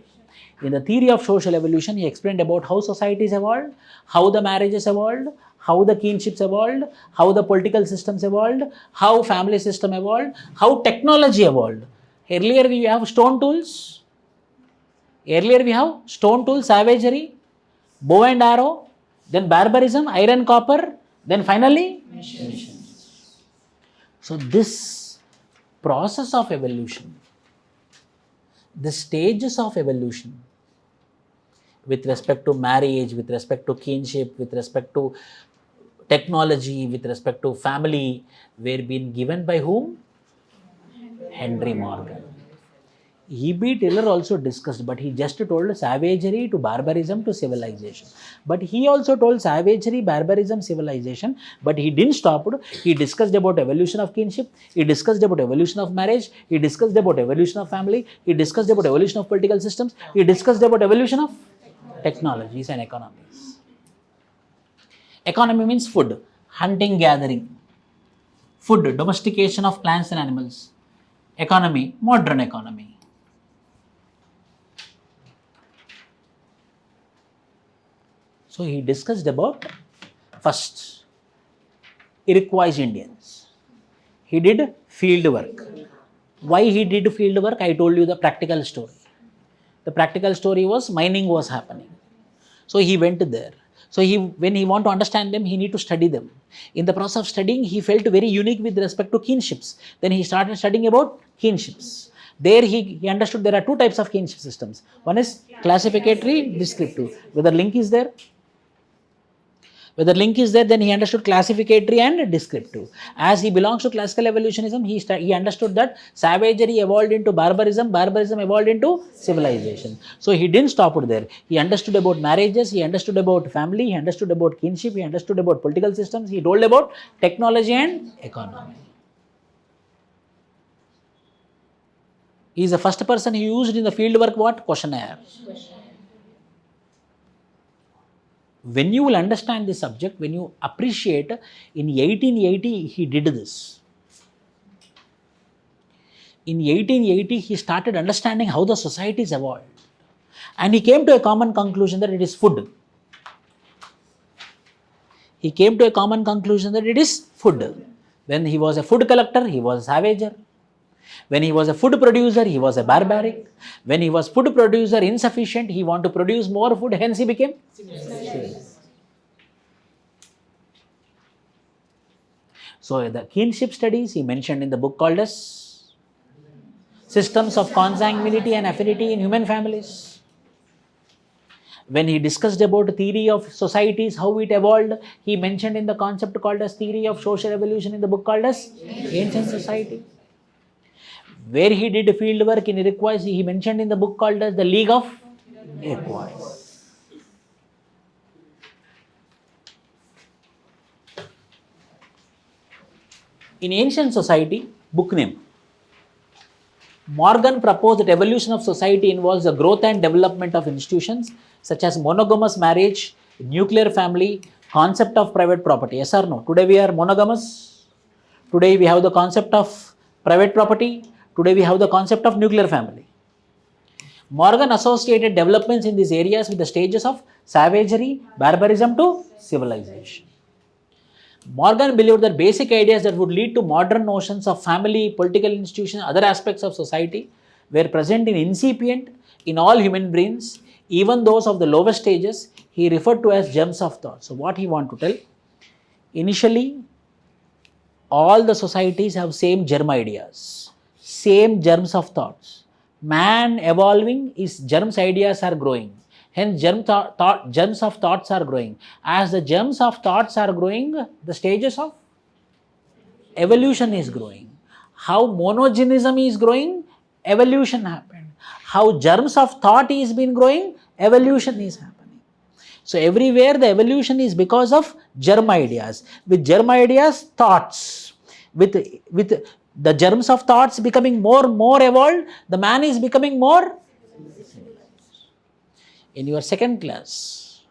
In the theory of social evolution, he explained about how societies evolved, how the marriages evolved, how the kinships evolved, how the political systems evolved, how family system evolved, how technology evolved. Earlier we have stone tools. Savagery, bow and arrow, then barbarism, iron, copper, then finally machines. So this process of evolution, the stages of evolution with respect to marriage, with respect to kinship, with respect to technology, with respect to family, were being given by whom? Henry Morgan. E.B. Tylor also discussed, but he just told savagery to barbarism to civilization. But he also told savagery, barbarism, civilization, but he didn't stop it. He discussed about evolution of kinship, he discussed about evolution of marriage, he discussed about evolution of family, he discussed about evolution of political systems, he discussed about evolution of technologies and economies. Economy means food, hunting, gathering. Food, domestication of plants and animals. Economy, modern economy. So he discussed about first Iroquois Indians. He did field work. Why he did field work? I told you the practical story. The practical story was mining was happening. So he went there. So when he want to understand them, he need to study them. In the process of studying, he felt very unique with respect to kinships. Then he started studying about kinships. There he understood there are two types of kinship systems. One is classificatory, descriptive. Whether link is there, then he understood classificatory and descriptive. As he belongs to classical evolutionism, he understood that savagery evolved into barbarism, barbarism evolved into civilization. So he didn't stop it there. He understood about marriages, he understood about family, he understood about kinship, he understood about political systems, he told about technology and economy. He is the first person who used in the field work what? Questionnaire. When you will understand this subject, when you appreciate, in 1880 he did this. In 1880 he started understanding how the societies evolved. And he came to a common conclusion that it is food. He came to a common conclusion that it is food. When he was a food collector, he was a savager. When he was a food producer, he was a barbaric. When he was food producer insufficient, he wanted to produce more food, hence he became civilized. So the kinship studies he mentioned in the book called as Systems of Consanguinity and Affinity in Human Families. When he discussed about theory of societies, how it evolved, he mentioned in the concept called as theory of social evolution in the book called as Ancient Society. Where he did field work in Iroquois, he mentioned in the book called as the League of Iroquois. In Ancient Society, book name. Morgan proposed that evolution of society involves the growth and development of institutions such as monogamous marriage, nuclear family, concept of private property. Yes or no? Today we are monogamous. Today we have the concept of private property. Today we have the concept of nuclear family. Morgan associated developments in these areas with the stages of savagery, barbarism to civilization. Morgan believed that basic ideas that would lead to modern notions of family, political institutions, other aspects of society were present in incipient in all human brains, even those of the lowest stages. He referred to as germs of thought. So what he want to tell? Initially, all the societies have same germ ideas, same germs of thoughts. Man evolving, his germs ideas are growing. Hence, germs of thoughts are growing. As the germs of thoughts are growing, the stages of evolution is growing. How monogenism is growing, evolution happened. How germs of thought is been growing, evolution is happening. So everywhere the evolution is because of germ ideas. With germ ideas, thoughts. With the germs of thoughts becoming more evolved, the man is becoming more. In your second class,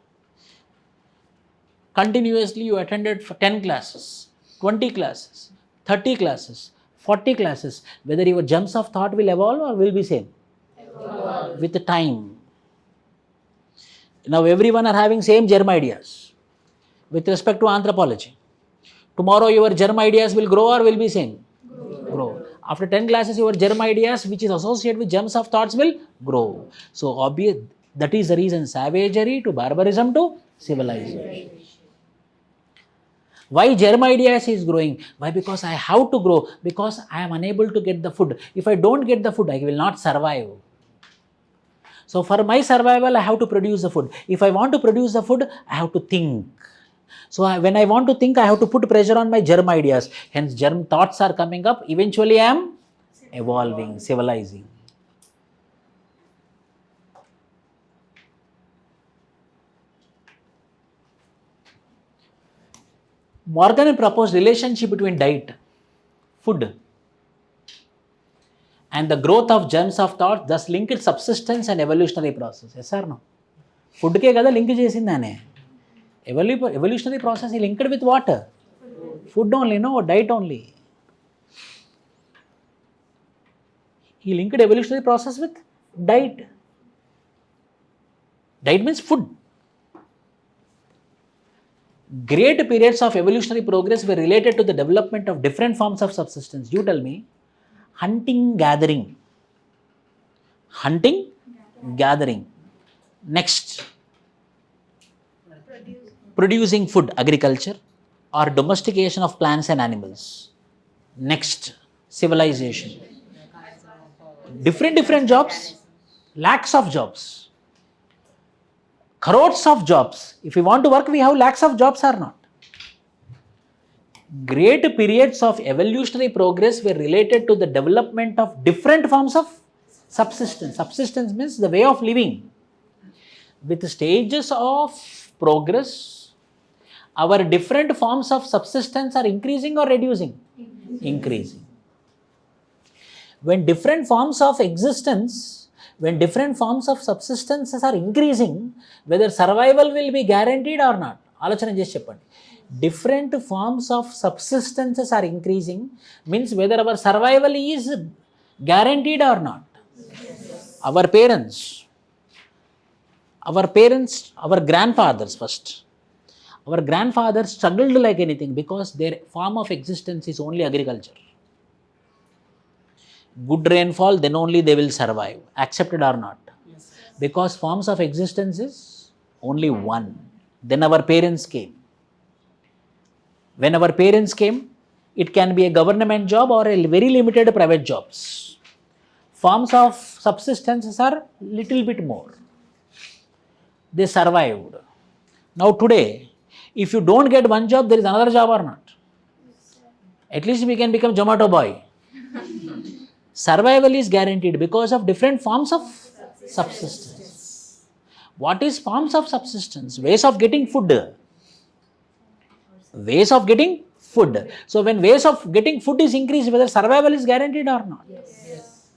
continuously you attended for 10 classes, 20 classes, 30 classes, 40 classes, whether your germs of thought will evolve or will be same? Evolve. With the time. Now everyone are having same germ ideas with respect to anthropology. Tomorrow your germ ideas will grow or will be same? Grow. After 10 classes, your germ ideas which is associated with germs of thoughts will grow. So obvious. That is the reason, savagery to barbarism to civilization. Why germ ideas is growing? Why? Because I have to grow, because I am unable to get the food. If I don't get the food, I will not survive. So for my survival, I have to produce the food. If I want to produce the food, I have to think. So when I want to think, I have to put pressure on my germ ideas. Hence germ thoughts are coming up. Eventually I am evolving, civilizing. Morgan proposed relationship between diet, food, and the growth of germs of thought, thus linked subsistence and evolutionary process. Yes or no? Food ke kada link chesindane. Evolutionary process he linked with what? Food only, no, diet only. He linked evolutionary process with diet. Diet means food. Great periods of evolutionary progress were related to the development of different forms of subsistence. You tell me, hunting, gathering. Hunting, gathering. Next, producing food, agriculture, or domestication of plants and animals. Next, civilization. Different jobs, lakhs of jobs, crores of jobs. If we want to work, we have lakhs of jobs or not. Great periods of evolutionary progress were related to the development of different forms of subsistence. Subsistence means the way of living. With stages of progress, our different forms of subsistence are increasing or reducing? Increasing. When different forms of existence, when different forms of subsistences are increasing, whether survival will be guaranteed or not. Alochana chesi cheppandi. Different forms of subsistences are increasing means whether our survival is guaranteed or not. Our parents, our grandfathers first. Our grandfathers struggled like anything because their form of existence is only agriculture. Good rainfall, then only they will survive. Accepted or not? Yes. Because forms of existence is only one. Then our parents came. When our parents came, it can be a government job or a very limited private jobs. Forms of subsistences are little bit more. They survived. Now today, if you don't get one job, there is another job or not? At least we can become Zomato boy. Survival is guaranteed because of different forms of subsistence. What is forms of subsistence? Ways of getting food. Ways of getting food. So when ways of getting food is increased, whether survival is guaranteed or not? Yes.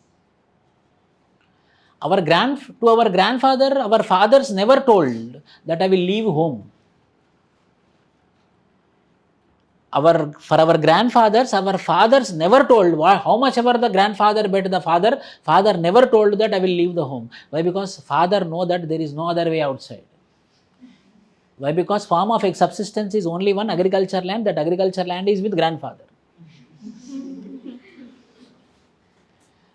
To our grandfather, our fathers never told that I will leave home. For our grandfathers, our fathers never told how much ever the grandfather bet the father never told that I will leave the home. Why? Because father know that there is no other way outside. Why? Because form of subsistence is only one, agriculture land. That agriculture land is with grandfather.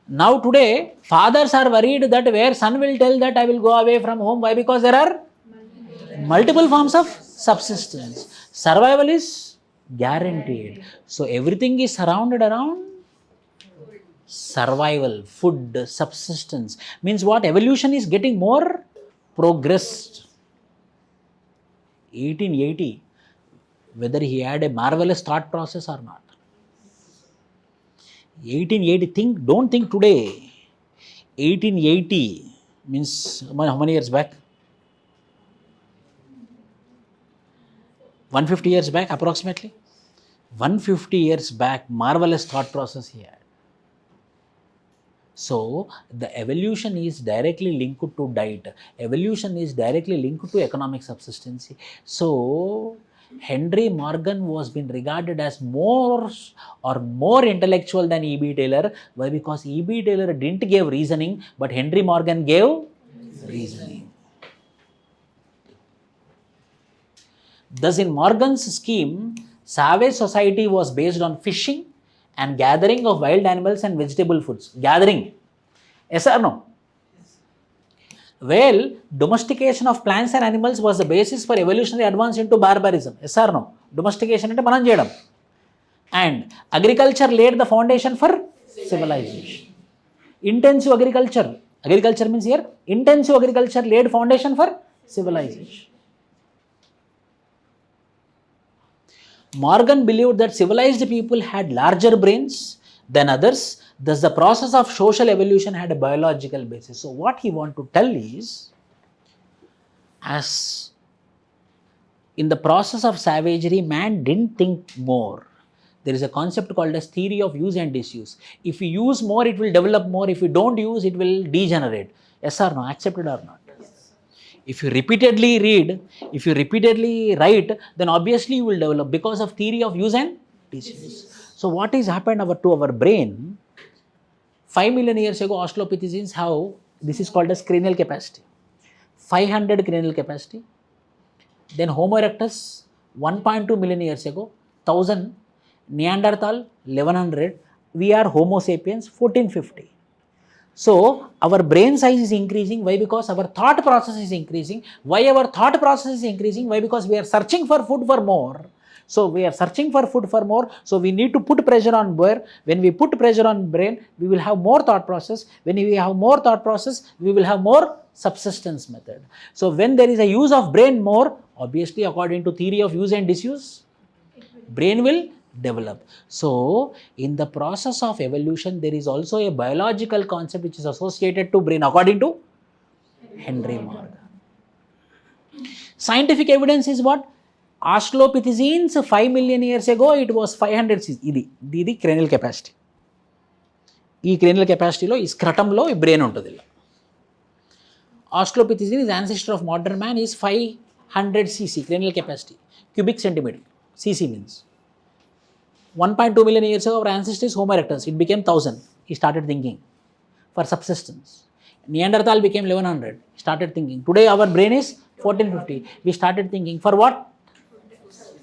Now today, fathers are worried that where son will tell that I will go away from home. Why? Because there are multiple forms of subsistence. Survival is guaranteed. So everything is surrounded around survival, food, subsistence. Means what? Evolution is getting more progressed. 1880, whether he had a marvelous thought process or not. 1880, don't think today. 1880 means how many years back? 150 years back approximately. 150 years back, marvelous thought process he had. So the evolution is directly linked to diet. Evolution is directly linked to economic subsistence. So Henry Morgan was been regarded as more intellectual than E.B. Tylor. Why? Because E.B. Tylor didn't give reasoning, but Henry Morgan gave reasoning. Thus, in Morgan's scheme, savage society was based on fishing and gathering of wild animals and vegetable foods. Gathering. Yes or no? Yes. Well, domestication of plants and animals was the basis for evolutionary advance into barbarism. Yes or no? Domestication ante manam cheyadam. And agriculture laid the foundation for civilization. Intensive agriculture. Agriculture means here, intensive agriculture laid foundation for civilization. Morgan believed that civilized people had larger brains than others, thus the process of social evolution had a biological basis. So what he wants to tell is, as in the process of savagery, man didn't think more. There is a concept called as theory of use and disuse. If you use more, it will develop more. If you don't use, it will degenerate. Yes or no? Accepted or not? If you repeatedly read, if you repeatedly write, then obviously you will develop because of theory of use and disuse. So what has happened to our brain? 5 million years ago, Australopithecines have, this is called as cranial capacity. 500 cranial capacity. Then Homo erectus, 1.2 million years ago, 1000. Neanderthal, 1100. We are Homo sapiens, 1450. So our brain size is increasing. Why? Because our thought process is increasing. Why our thought process is increasing? Why? Because we are searching for food for more. So we are searching for food for more. So we need to put pressure on brain. When we put pressure on brain, we will have more thought process. When we have more thought process, we will have more subsistence method. So when there is a use of brain more, obviously according to theory of use and disuse, brain will develop. So in the process of evolution, there is also a biological concept which is associated to brain according to Henry Morgan. Scientific evidence is what? Australopithecines 5 million years ago, it was 500 cc. This cranial capacity. This cranial capacity lo, is scrotum lo, brain untadi. Australopithecines, ancestor of modern man, is 500 cc cranial capacity, cubic centimeter. Cc means 1.2 million years ago, our ancestor is Homo erectus. It became 1000. He started thinking for subsistence. Neanderthal became 1100. Started thinking. Today our brain is 1450. We started thinking for what?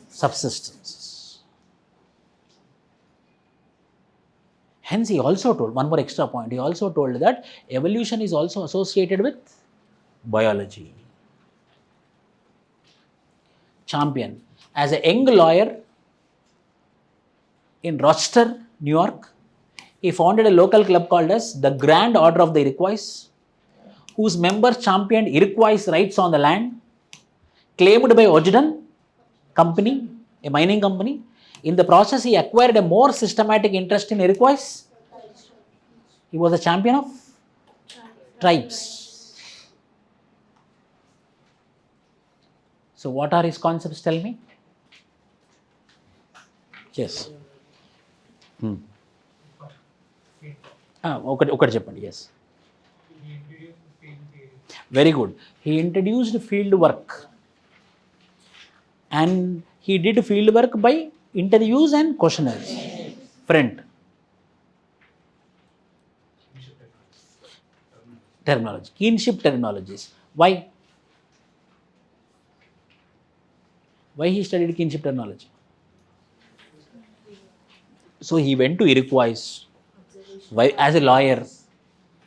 Subsistence. Hence he also told, one more extra point, he also told that evolution is also associated with biology. Champion. As a young lawyer in Rochester, New York, he founded a local club called as the Grand Order of the Iroquois, whose members championed Iroquois rights on the land, claimed by Ogden Company, a mining company. In the process, he acquired a more systematic interest in Iroquois. He was a champion of tribes. So what are his concepts? Tell me. Yes. ఒకటి చెప్పండి. Yes. Very good. He introduced field work, and he did field work by interviews and questionnaires. Friend. Terminology. Kinship terminologies. Why? Why he studied kinship terminology? So he went to Iroquois. Why? As a lawyer.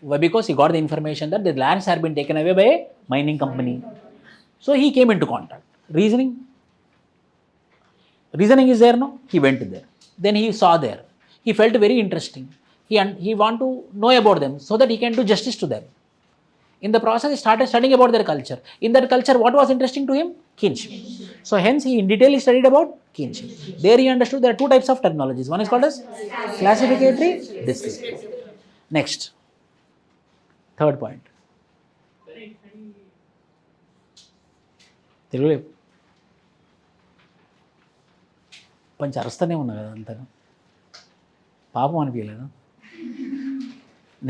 Why? Because he got the information that the lands had been taken away by a mining company. So he came into contact. Reasoning is there, no? He went there. Then he saw there. He felt very interesting. He want to know about them so that he can do justice to them. In the process, he started studying about their culture. In that culture, what was interesting to him? Kinship. So hence, he in detail studied about kinship. There he understood there are two types of terminologies. One is called as classificatory, descriptive. Next. Third point. తెలుగులో కొంచెం అరుస్తూనే ఉన్నా కదా అంతగా పాపం అనిపించలేదు.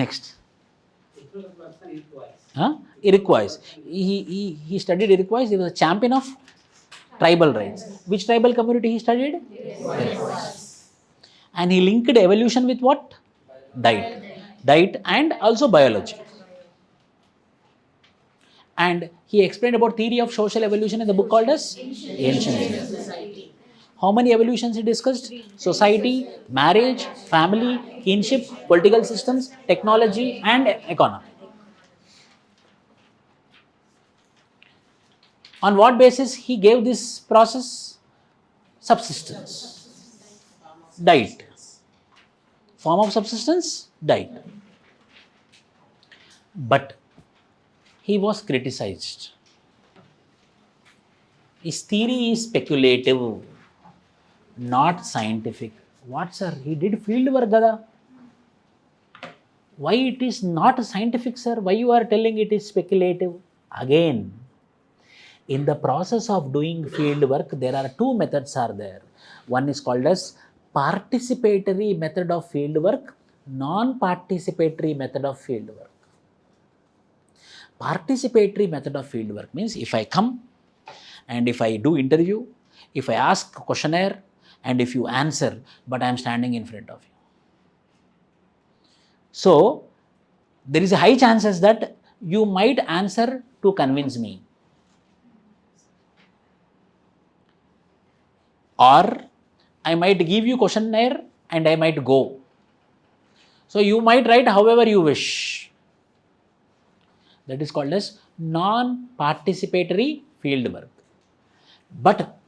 Next. Iroquois. He studied Iroquois. He was a champion of tribal rights. Which tribal community he studied? Iroquois. And he linked evolution with what? Diet and also biology. And he explained about theory of social evolution in the book called as Ancient Society. How many evolutions he discussed? Society, marriage, family, kinship, political systems, technology, and economy. On what basis he gave this process? Subsistence. Diet. Form of subsistence? Diet. But he was criticized. His theory is speculative, not scientific. What, sir? He did field work, gada. Why it is not scientific, sir? Why you are telling it is speculative? Again, In the process of doing field work, there are two methods are there. One is called as participatory method of field work, non-participatory method of field work. Participatory method of field work means if I come and if I do interview, if I ask a questionnaire and if you answer, but I am standing in front of you. So, there is a high chances that you might answer to convince me. Or I might give you questionnaire and I might go. So, you might write however you wish. That is called as non-participatory field work. But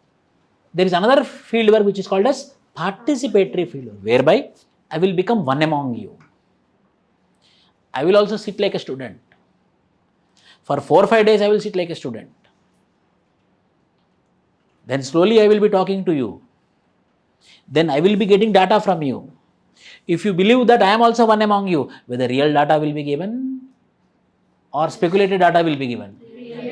there is another field work which is called as participatory field work, whereby I will become one among you. I will also sit like a student. For 4 or 5 days I will sit like a student. Then slowly I will be talking to you. Then I will be getting data from you. If you believe that I am also one among you, whether real data will be given or speculated data will be given,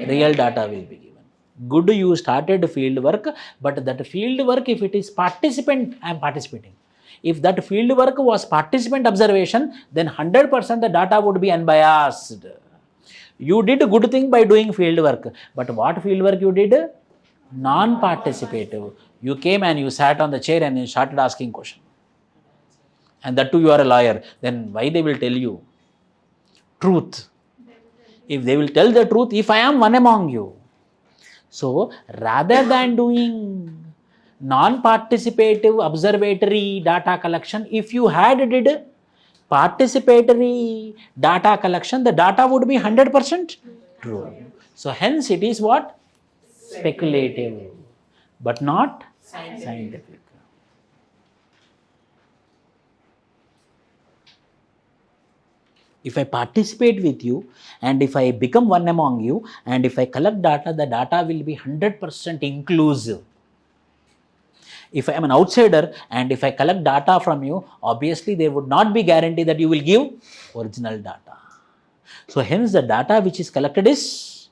real data will be given. Good, you started field work, but that field work, if it is participant, I am participating. If that field work was participant observation, then 100% the data would be unbiased. You did a good thing by doing field work, but what field work you did? Non-participative. You came and you sat on the chair and you started asking questions. And that too you are a lawyer. Then why they will tell you? Truth. If they will tell the truth, if I am one among you. So, rather than doing non-participative observatory data collection, if you had did participatory data collection, the data would be 100% true. So, hence it is what? Speculative, but not scientific. If I participate with you and if I become one among you and if I collect data, the data will be 100% inclusive. If I am an outsider and if I collect data from you, obviously there would not be guarantee that you will give original data. So hence the data which is collected is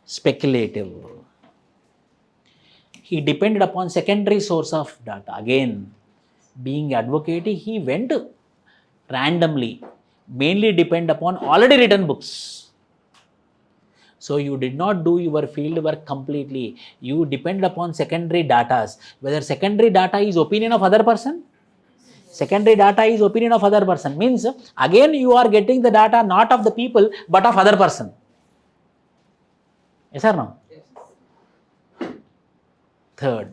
speculative. He depended upon secondary source of data. Again, being advocate, he went randomly, mainly depend upon already written books. So you did not do your field work completely. You depend upon secondary data. Whether secondary data is opinion of other person, secondary data is opinion of other person, means again you are getting the data not of the people but of other person. Yes or no? Yes. Third,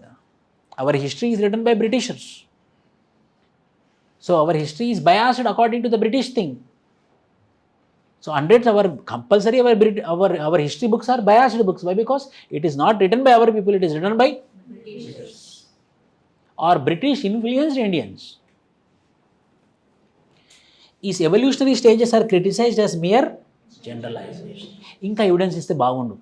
our history is written by Britishers. So our history is biased according to the British thing. So hundreds our compulsory our history books are biased books. Why? Because it is not written by our people, it is written by British or British influenced Indians. Is evolutionary stages are criticized as mere generalization. Inka evidence is the bagundu.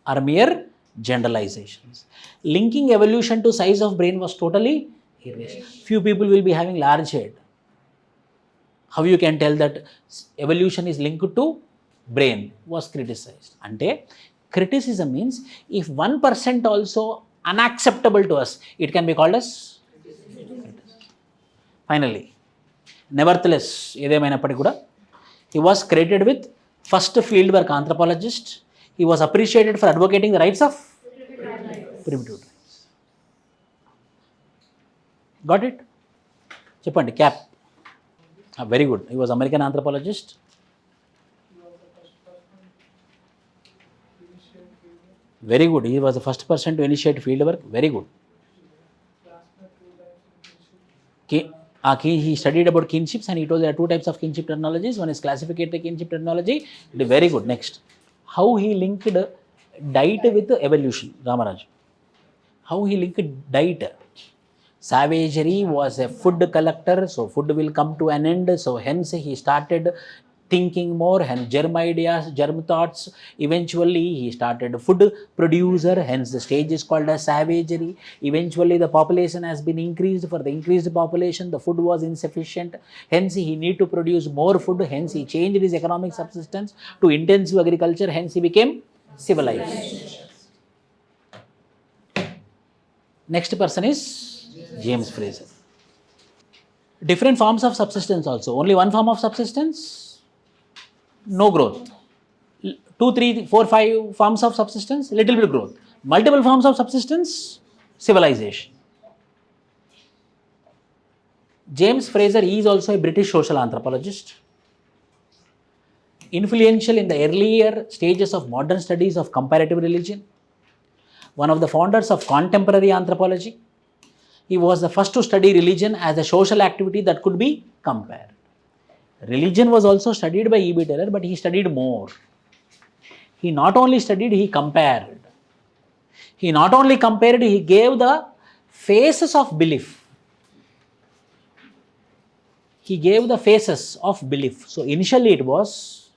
Are mere generalizations. Linking evolution to size of brain was totally erased. Few people will be having large head. How you can tell that evolution is linked to brain was criticized. Ante criticism means if 1% also unacceptable to us, it can be called as criticism. Finally, nevertheless, he was credited with first fieldwork anthropologist. He was appreciated for advocating the rights of primitive tribes. Got it? Cheppandi, cap. Very good. He was American anthropologist. Very good. He was the first person to initiate fieldwork. Very good. He studied about kinships and he told there are 2 types of kinship terminologies. One is classificatory kinship terminology. Very good. Next. How he linked diet with evolution. Ramaraj. How he linked diet. Savagery was a food collector, so food will come to an end. So hence he started thinking more, and germ ideas, germ thoughts. Eventually he started food producer, hence the stage is called as savagery. Eventually the population has been increased. For the increased population, the food was insufficient. Hence he need to produce more food. Hence he changed his economic subsistence to intensive agriculture. Hence he became civilized. Next person is James Fraser. Different forms of subsistence also. Only one form of subsistence, no growth. 2, 3, 4, 5 forms of subsistence, little bit growth. Multiple forms of subsistence, civilization. James Fraser is also a British social anthropologist, influential in the earlier stages of modern studies of comparative religion, one of the founders of contemporary anthropology. He was the first to study religion as a social activity that could be compared. Religion was also studied by E.B. Tylor, but he studied more. He not only studied, he compared. He not only compared, he gave the phases of belief. He gave the phases of belief. So initially it was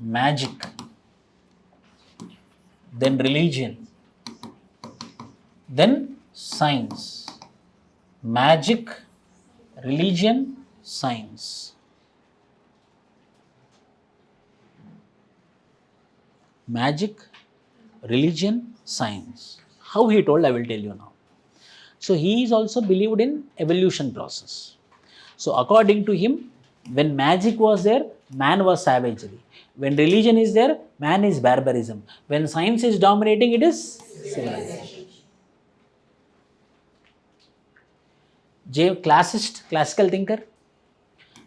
magic, then religion, then science. Magic, religion, science. Magic, religion, science. How he told, I will tell you now. So he is also believed in evolution process. So according to him, when magic was there, man was savagery. When religion is there, man is barbarism. When science is dominating, it is civilization. Classical thinker,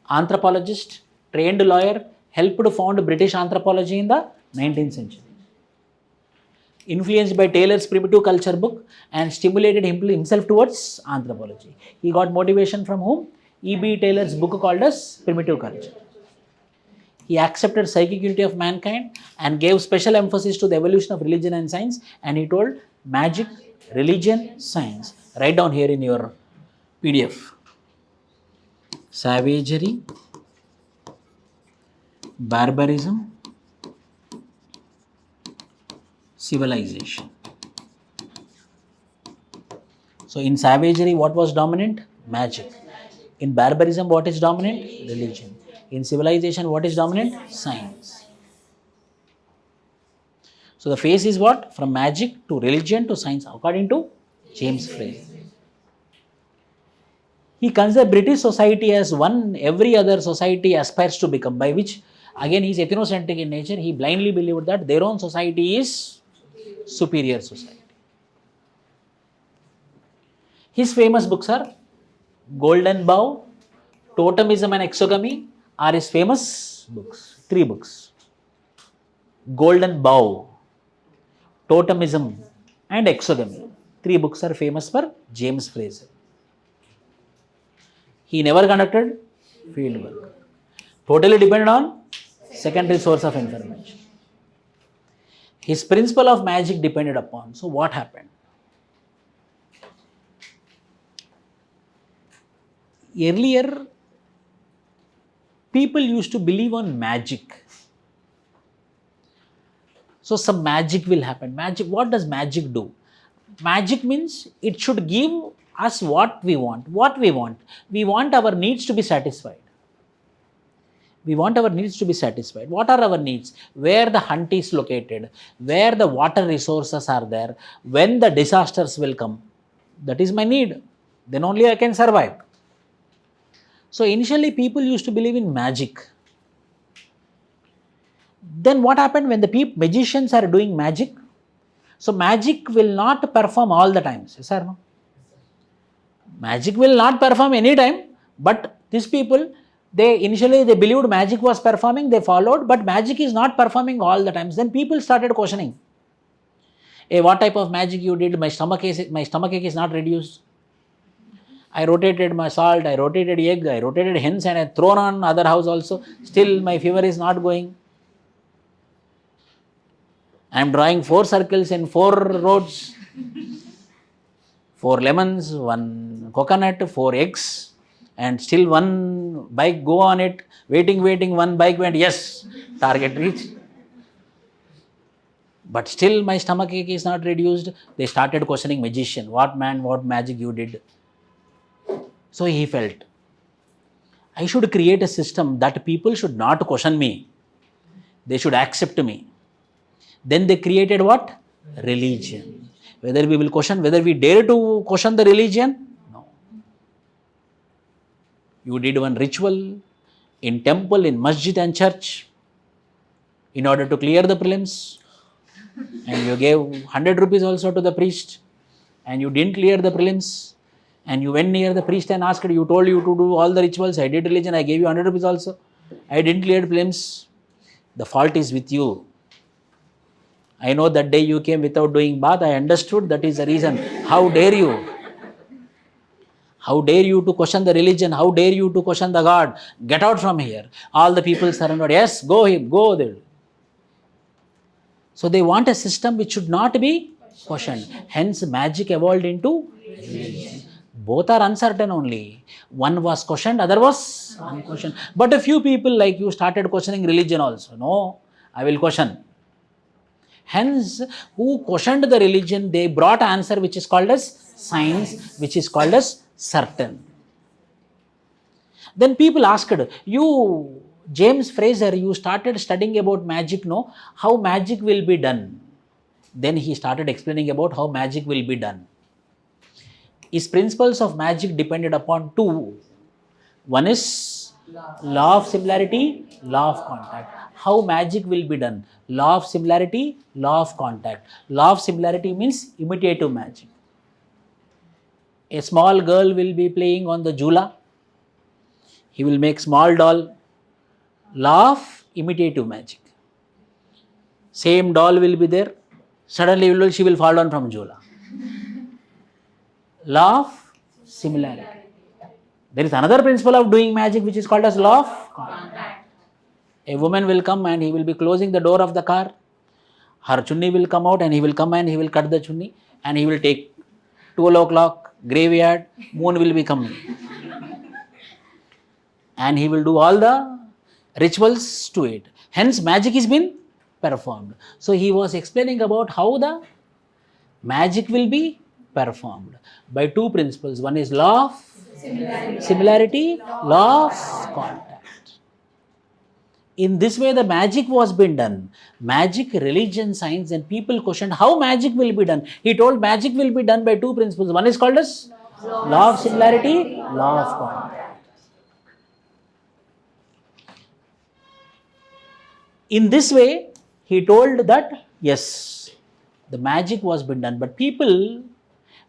anthropologist, trained lawyer, helped to found British anthropology in the 19th century. Influenced by Taylor's primitive culture book and stimulated himself towards anthropology. He got motivation from whom? E.B. Taylor's book called as Primitive Culture. He accepted psychic unity of mankind and gave special emphasis to the evolution of religion and science, and he told magic, religion, science. Write down here in your PDF. Savagery, barbarism, civilization. So in savagery, what was dominant? Magic. In barbarism, what is dominant? Religion. In civilization, what is dominant? Science. So the phase is what? From magic to religion to science, according to James Fraser. He considered British society as one every other society aspires to become, by which, again, he is ethnocentric in nature. He blindly believed that their own society is superior society. His famous books are Golden Bough, Totemism and Exogamy are his famous books. 3 books. Golden Bough, Totemism and Exogamy. 3 books are famous for James Fraser. He never conducted field work. Totally depended on secondary source of information. His principle of magic depended upon. So what happened? Earlier, people used to believe on magic. So some magic will happen. Magic, what does magic do? Magic means it should give us what we want. What we want? We want our needs to be satisfied. We want our needs to be satisfied. What are our needs? Where the hunt is located, where the water resources are there, when the disasters will come. That is my need. Then only I can survive. So initially people used to believe in magic. Then what happened when the magicians are doing magic? So magic will not perform all the times. Yes or no? Magic will not perform any time, but these people, initially they believed magic was performing, they followed, but magic is not performing all the times. Then people started questioning. Hey, what type of magic you did? My stomachache is not reduced. I rotated my salt, I rotated egg, I rotated hens, and I thrown on other house also. Still my fever is not going. I am drawing 4 circles in 4 roads. 4 lemons, 1 coconut, 4 eggs, and still 1 bike go on it. Waiting, 1 bike went, yes, target reached. But still my stomachache is not reduced. They started questioning magician. What magic you did? So he felt, I should create a system that people should not question me. They should accept me. Then they created what? Religion. Whether we will question, whether we dare to question the religion? No. You did one ritual in temple, in masjid and church in order to clear the prelims, and you gave 100 rupees also to the priest, and you didn't clear the prelims, and you went near the priest and asked, you told you to do all the rituals, I did religion, I gave you 100 rupees also, I didn't clear the prelims. The fault is with you. I know that day you came without doing bath, I understood that is the reason. How dare you? How dare you to question the religion? How dare you to question the God? Get out from here. All the people surrounded, yes, go there. So they want a system which should not be questioned. Hence magic evolved into religion. Both are uncertain only. One was questioned, other was unquestioned. But a few people like you started questioning religion also. No, I will question. Hence, who questioned the religion, they brought answer which is called as science, which is called as certain. Then people asked, you, James Fraser, you started studying about magic, no? How magic will be done? Then he started explaining about how magic will be done. His principles of magic depended upon two. One is law of similarity, law of contact. How magic will be done? Law of similarity, law of contact. Law of similarity means imitative magic. A small girl will be playing on the jhula. He will make small doll. Law of imitative magic. Same doll will be there. Suddenly she will fall down from jhula. Law of similarity. There is another principle of doing magic which is called as law of contact. A woman will come and he will be closing the door of the car. Her chunni will come out and he will come and he will cut the chunni and he will take 12 o'clock, graveyard, moon will be coming. And he will do all the rituals to it. Hence magic is been performed. So he was explaining about how the magic will be performed by two principles. One is law of similarity, law of contact. In this way the magic was being done. Magic, religion, science, and people questioned how magic will be done. He told magic will be done by two principles. One is called as law of similarity, law of contact. In this way, he told that yes, the magic was being done, but people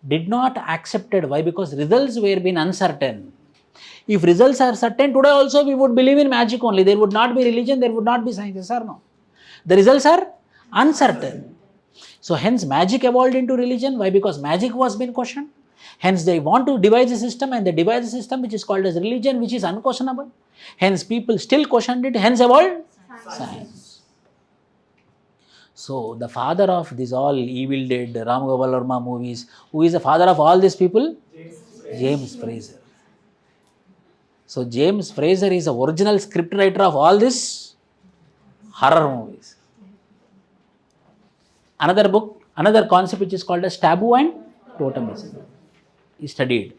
did not accept it. Why? Because results were being uncertain. If results are certain, today also we would believe in magic only. There would not be religion, there would not be science, yes or no? The results are uncertain. So hence magic evolved into religion. Why? Because magic was being questioned. Hence they want to devise a system and they devise a system which is called as religion, which is unquestionable. Hence people still questioned it, hence evolved science. So the father of this all Evil Dead, Ram Gopal Varma movies, who is the father of all these people? James Fraser. So James Fraser is the original scriptwriter of all these horror movies. Another book, another concept which is called as taboo and totemism is studied.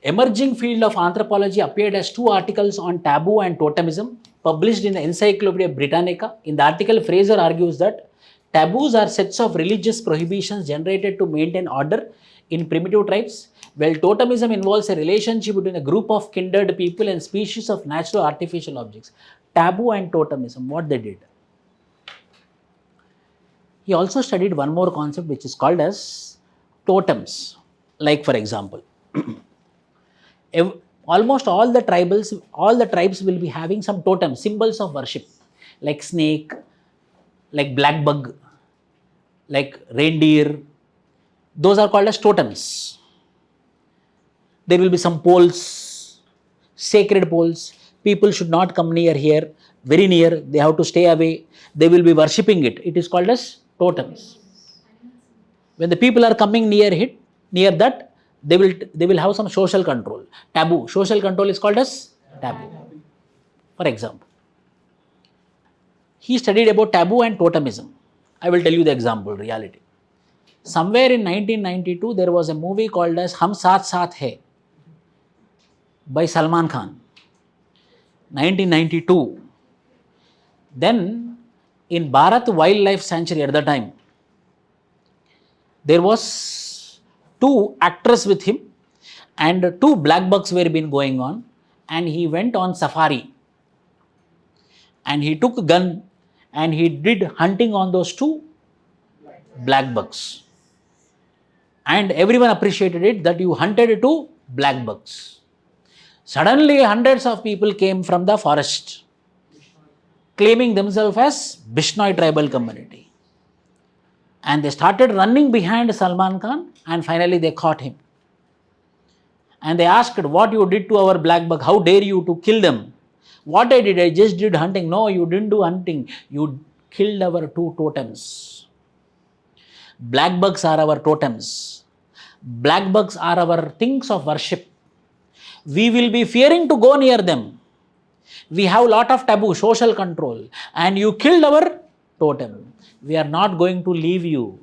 Emerging field of anthropology appeared as two articles on taboo and totemism published in the Encyclopedia Britannica. In the article, Fraser argues that taboos are sets of religious prohibitions generated to maintain order in primitive tribes, while totemism involves a relationship between a group of kindred people and species of natural artificial objects. Taboo and totemism, what they did. He also studied one more concept which is called as totems. Like for example, almost all the tribes will be having some totems, symbols of worship, like snake, like black bug, like reindeer. Those are called as totems. There will be some poles, sacred poles. People should not come near here, very near. They have to stay away. They will be worshipping it. It is called as totems. When the people are coming near that, they will have some social control. Taboo. Social control is called as taboo. For example, he studied about taboo and totemism. I will tell you the example, reality. Somewhere in 1992, there was a movie called as Hum Saath Saath Hai by Salman Khan. 1992. Then, in Bharat Wildlife Sanctuary at the time, there was two actors with him and two black bucks were been going on, and he went on safari and he took a gun and he did hunting on those two black bucks, and everyone appreciated it that you hunted two black bucks. Suddenly hundreds of people came from the forest claiming themselves as VISHNU tribal community, and they started running behind Salman Khan, and finally they caught him. And they asked, what you did to our black buck? How dare you to kill them? What I did? I just did hunting. No, you didn't do hunting. You killed our two totems. Black bucks are our totems. Black bucks are our things of worship. We will be fearing to go near them. We have a lot of taboo, social control, and you killed our totem. We are not going to leave you.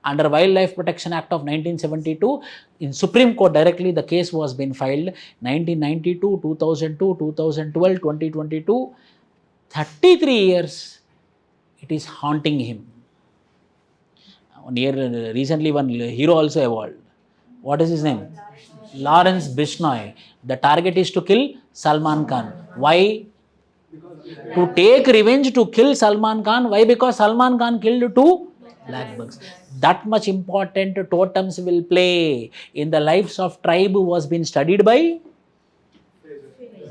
Under Wildlife Protection Act of 1972, in Supreme Court directly the case was been filed, 1992, 2002, 2012, 2022, 33 years it is haunting him. Recently one hero also evolved. What is his name? Lawrence Bishnoi. The target is to kill Salman Khan. Why? To take revenge to kill Salman Khan. Why? Because Salman Khan killed two black bucks. That much important totems will play in the lives of tribe was been studied by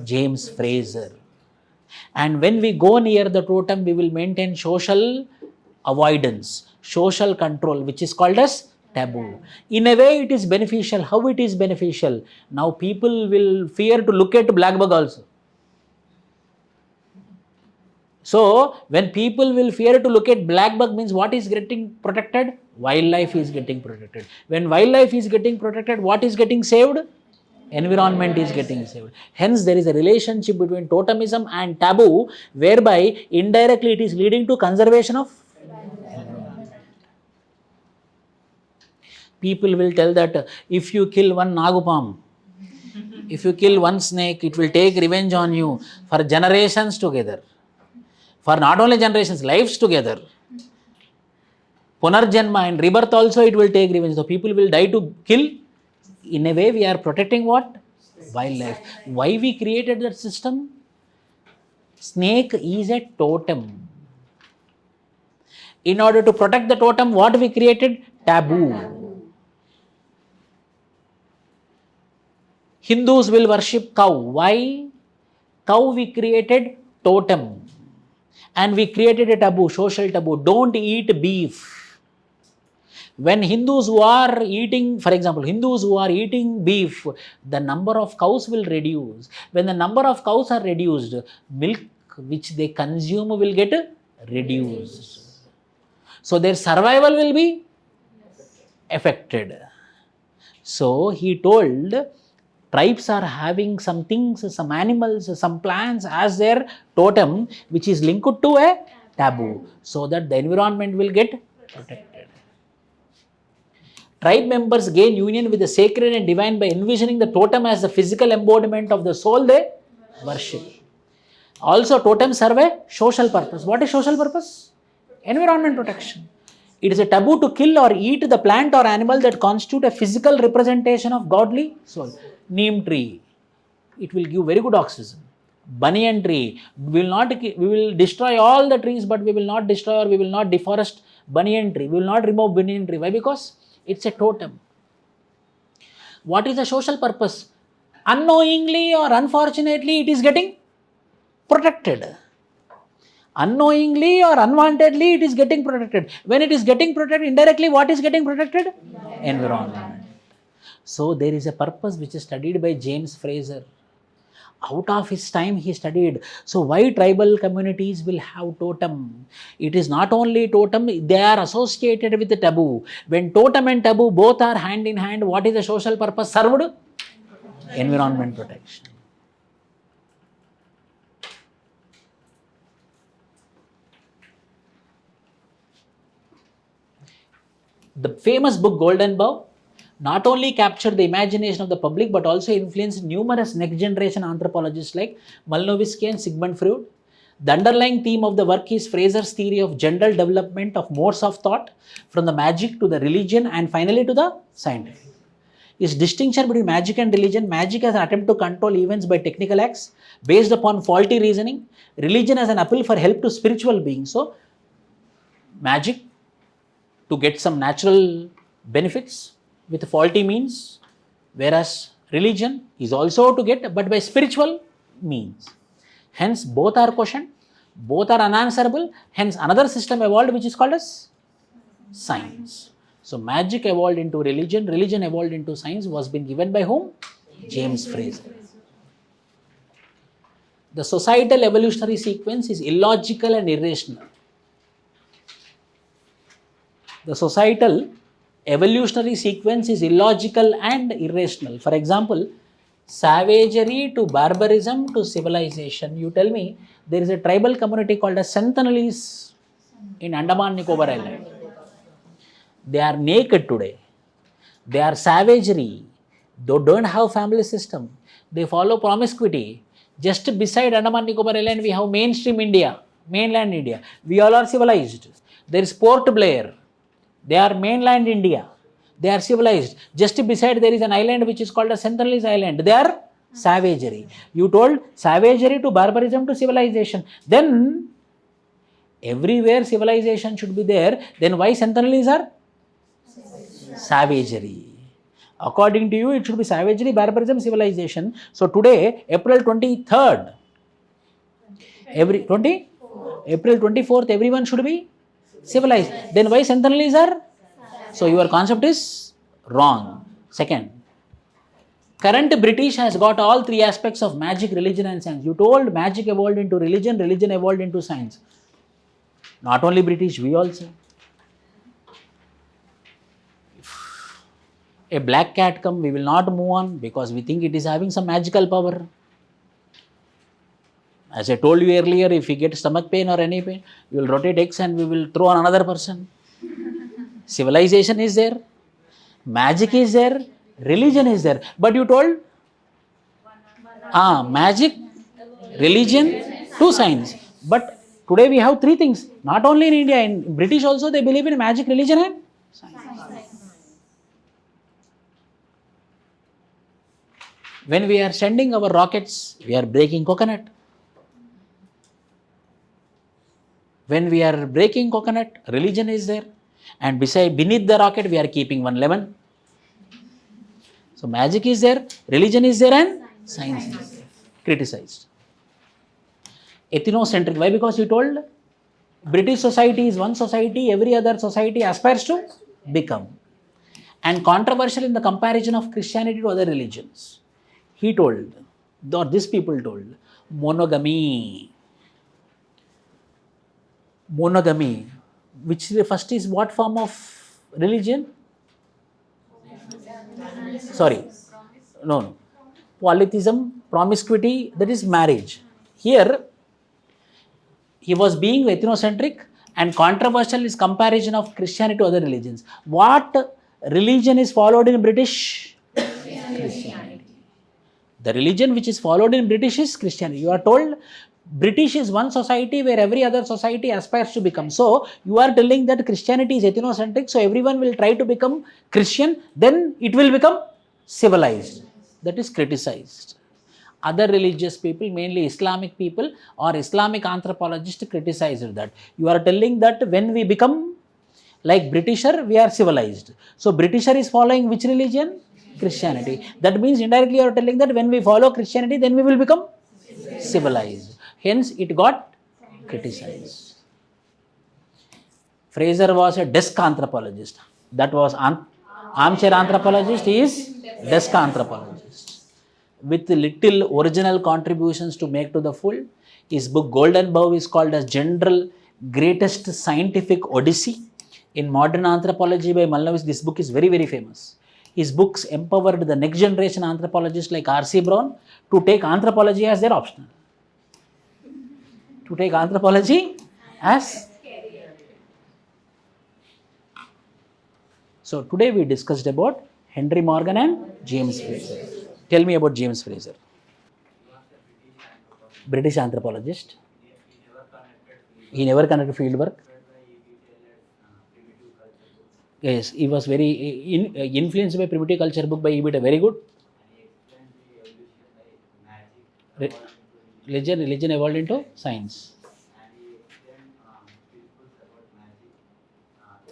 James Fraser. And when we go near the totem, we will maintain social avoidance, social control, which is called as taboo. In a way, it is beneficial. How it is beneficial? Now people will fear to look at black bug also. So, when people will fear to look at black bug means what is getting protected? Wildlife is getting protected. When wildlife is getting protected, what is getting saved? Environment is getting saved. Hence, there is a relationship between totemism and taboo, whereby indirectly it is leading to conservation of environment. People will tell that if you kill one nagupam, if you kill one snake, it will take revenge on you for generations together. For not only generations, lives together. Punarjanma and rebirth also it will take revenge. So people will die to kill. In a way we are protecting what? Wildlife. Why we created that system? Snake is a totem. In order to protect the totem, what we created? Taboo. Hindus will worship cow. Why? Cow we created totem. And we created a taboo, social taboo. Don't eat beef. When Hindus who are eating, for example, Hindus who are eating beef, the number of cows will reduce. When the number of cows are reduced, milk which they consume will get reduced. So their survival will be affected. So he told, tribes are having some things, some animals, some plants as their totem, which is linked to a taboo, so that the environment will get protected. Tribe members gain union with the sacred and divine by envisioning the totem as the physical embodiment of the soul they worship. Also, totems serve a social purpose. What is social purpose? Environment protection. It is a taboo to kill or eat the plant or animal that constitute a physical representation of godly soul. Neem tree, it will give very good oxygen. Banyan tree, we will destroy all the trees, but we will not destroy or we will not deforest banyan tree. We will not remove banyan tree. Why? Because it's a totem. What is the social purpose? Unknowingly or unfortunately, it is getting protected. Unknowingly or unwantedly, it is getting protected. When it is getting protected, indirectly, what is getting protected? Environment. So there is a purpose which is studied by James Fraser. Out of his time he studied. So why tribal communities will have totem? It is not only totem, they are associated with the taboo. When totem and taboo both are hand in hand, what is the social purpose served? Environment protection. The famous book Golden Bough not only captured the imagination of the public but also influenced numerous next generation anthropologists like Malnovisky and Sigmund Freud. The underlying theme of the work is Fraser's theory of general development of modes of thought from the magic to the religion and finally to the scientific. Is distinction between magic and religion. Magic as an attempt to control events by technical acts based upon faulty reasoning. Religion as an appeal for help to spiritual beings. So, magic to get some natural benefits with faulty means, whereas religion is also to get but by spiritual means. Hence, both are questioned, both are unanswerable. Hence, another system evolved which is called as science. So, magic evolved into religion, religion evolved into science, was been given by whom? James Fraser. The societal evolutionary sequence is illogical and irrational. The societal evolutionary sequence is illogical and irrational. For example, savagery to barbarism to civilization. You tell me, there is a tribal community called as Sentinelese in Andaman Nicobar Island. They are naked today. They are savagery. They don't have family system. They follow promiscuity. Just beside Andaman Nicobar Island, we have mainstream India, mainland India. We all are civilized. There is Port Blair. They are mainland India. They are civilized. Just beside there is an island which is called a Sentinelese Island. They are savagery. You told savagery to barbarism to civilization. Then everywhere civilization should be there. Then why Sentinelese are? Savagery. According to you, it should be savagery, barbarism, civilization. So today, April 23rd, April 24th, everyone should be civilized. Then why Sentinelese are? So your concept is wrong. Second, current British has got all three aspects of magic, religion and science. You told magic evolved into religion, religion evolved into science. Not only British, we also. A black cat come, we will not move on because we think it is having some magical power. As I told you earlier, if we get stomach pain or any pain, we will rotate X and we will throw on another person. Civilization is there, magic is there, religion is there. But you told magic, religion to science. But today we have three things. Not only in India, in British also they believe in magic, religion and science. When we are sending our rockets, we are breaking coconut. When we are breaking coconut, religion is there. And beneath the rocket, we are keeping one lemon. So magic is there, religion is there and science is there. Criticized. Ethnocentric. Why? Because you told British society is one society, every other society aspires to become. And controversial in the comparison of Christianity to other religions. He told, or these people told, monogamy. Monogamy, which the first is what form of religion? Sorry, no. Polytheism, promiscuity, that is marriage. Here, he was being ethnocentric and controversial is comparison of Christianity to other religions. What religion is followed in British? Christianity. The religion which is followed in British is Christianity. You are told British is one society where every other society aspires to become. So, you are telling that Christianity is ethnocentric, so everyone will try to become Christian, then it will become civilized. That is criticized. Other religious people, mainly Islamic people or Islamic anthropologists criticized that. You are telling that when we become like Britisher, we are civilized. So, Britisher is following which religion? Christianity. That means indirectly you are telling that when we follow Christianity, then we will become civilized. Hence, it got criticized. Fraser was a desk anthropologist. That was armchair anthropologist. He is desk anthropologist. With little original contributions to make to the full. His book Golden Bough is called as General Greatest Scientific Odyssey. In Modern Anthropology by Malnavis, this book is very, very famous. His books empowered the next generation anthropologists like R.C. Brown to take anthropology as their optional. To take anthropology as. So today we discussed about Henry Morgan and James Fraser. Tell me about James Fraser. British anthropologist. He never conducted field work. Yes, he was very influenced by primitive culture book by E.B. Taylor. Very good. Religion evolved into science.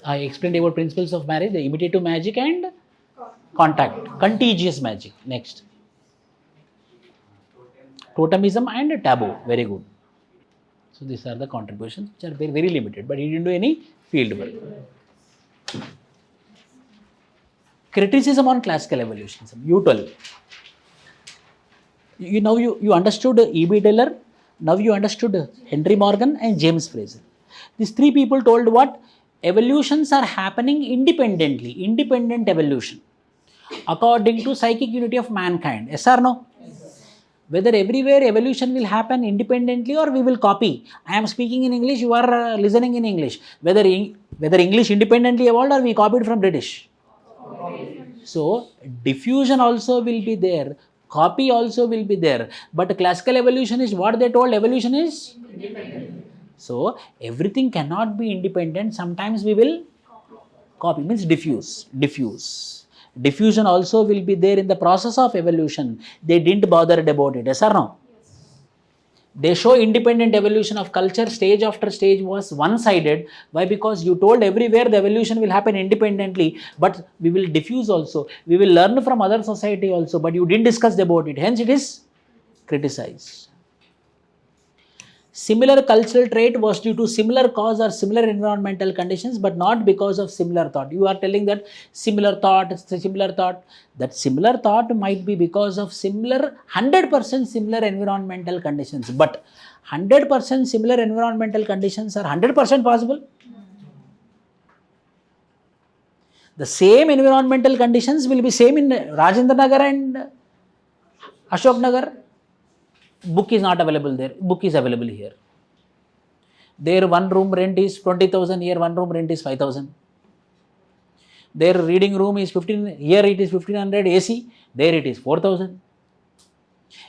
I explained about principles of marriage, the imitative magic and contact, contagious magic. Next, totemism and taboo. Very good. So these are the contributions which are very, very limited, but he didn't do any field work. Criticism on classical evolutionism. You tell. You understood E.B. Taylor. Now you understood Henry Morgan and James Fraser. These three people told what? Evolutions are happening independently. Independent evolution. According to psychic unity of mankind. Yes or no? Yes. Whether everywhere evolution will happen independently or we will copy. I am speaking in English, you are listening in English. Whether English independently evolved or we copied from British. So, diffusion also will be there. Copy also will be there. But classical evolution is what they told, evolution is independent. So, everything cannot be independent. Sometimes we will copy, means diffuse. Diffusion also will be there in the process of evolution. They didn't bother about it. Yes or no? Yes. They show independent evolution of culture. Stage after stage was one-sided. Why? Because you told everywhere the evolution will happen independently. But we will diffuse also. We will learn from other society also. But you didn't discuss about it. Hence it is criticized. Similar cultural trait was due to similar cause or similar environmental conditions, but not because of similar thought. You are telling that similar thought, that similar thought might be because of 100% similar environmental conditions, but 100% similar environmental conditions are 100% possible. The same environmental conditions will be same in Rajendra Nagar and Ashok Nagar. Book is not available there. Book is available here. Their one room rent is 20,000. Here one room rent is 5,000. Their reading room is 15. Here it is 1,500 AC. There it is 4,000.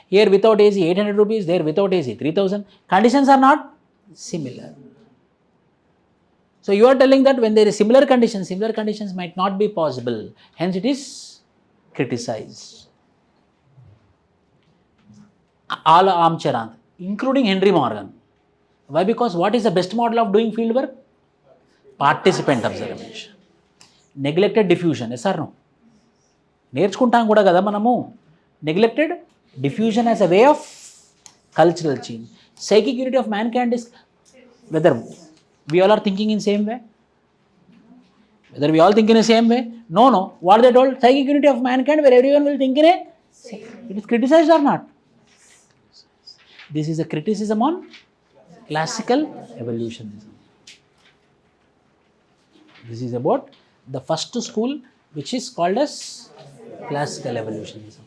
Here without AC 800 rupees. There without AC 3,000. Conditions are not similar. So you are telling that when there is similar conditions might not be possible. Hence it is criticized. All armchair, including Henry Morgan. Why? Because what is the best model of doing field work? Participant observation. Neglected diffusion. Yes or no? నేర్చుకుంటాం కూడా కదా మనము. Neglected diffusion as a way of cultural change. Psychic unity of mankind is whether we all are thinking in same way. Whether we all think in the same way? No. What they told? Psychic unity of mankind where everyone will think in a same. It is criticized or not? This is a criticism on classical evolutionism. This is about the first school which is called as classical evolutionism.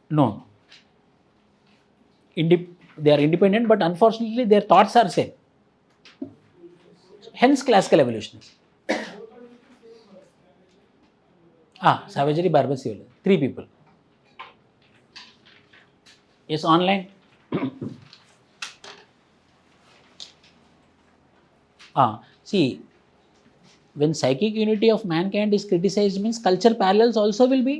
No. They are independent, but unfortunately their thoughts are same. Hence classical evolutionism. Savagery, barbarity. 3 people. Yes, online. See, when psychic unity of mankind is criticized means culture parallels also will be.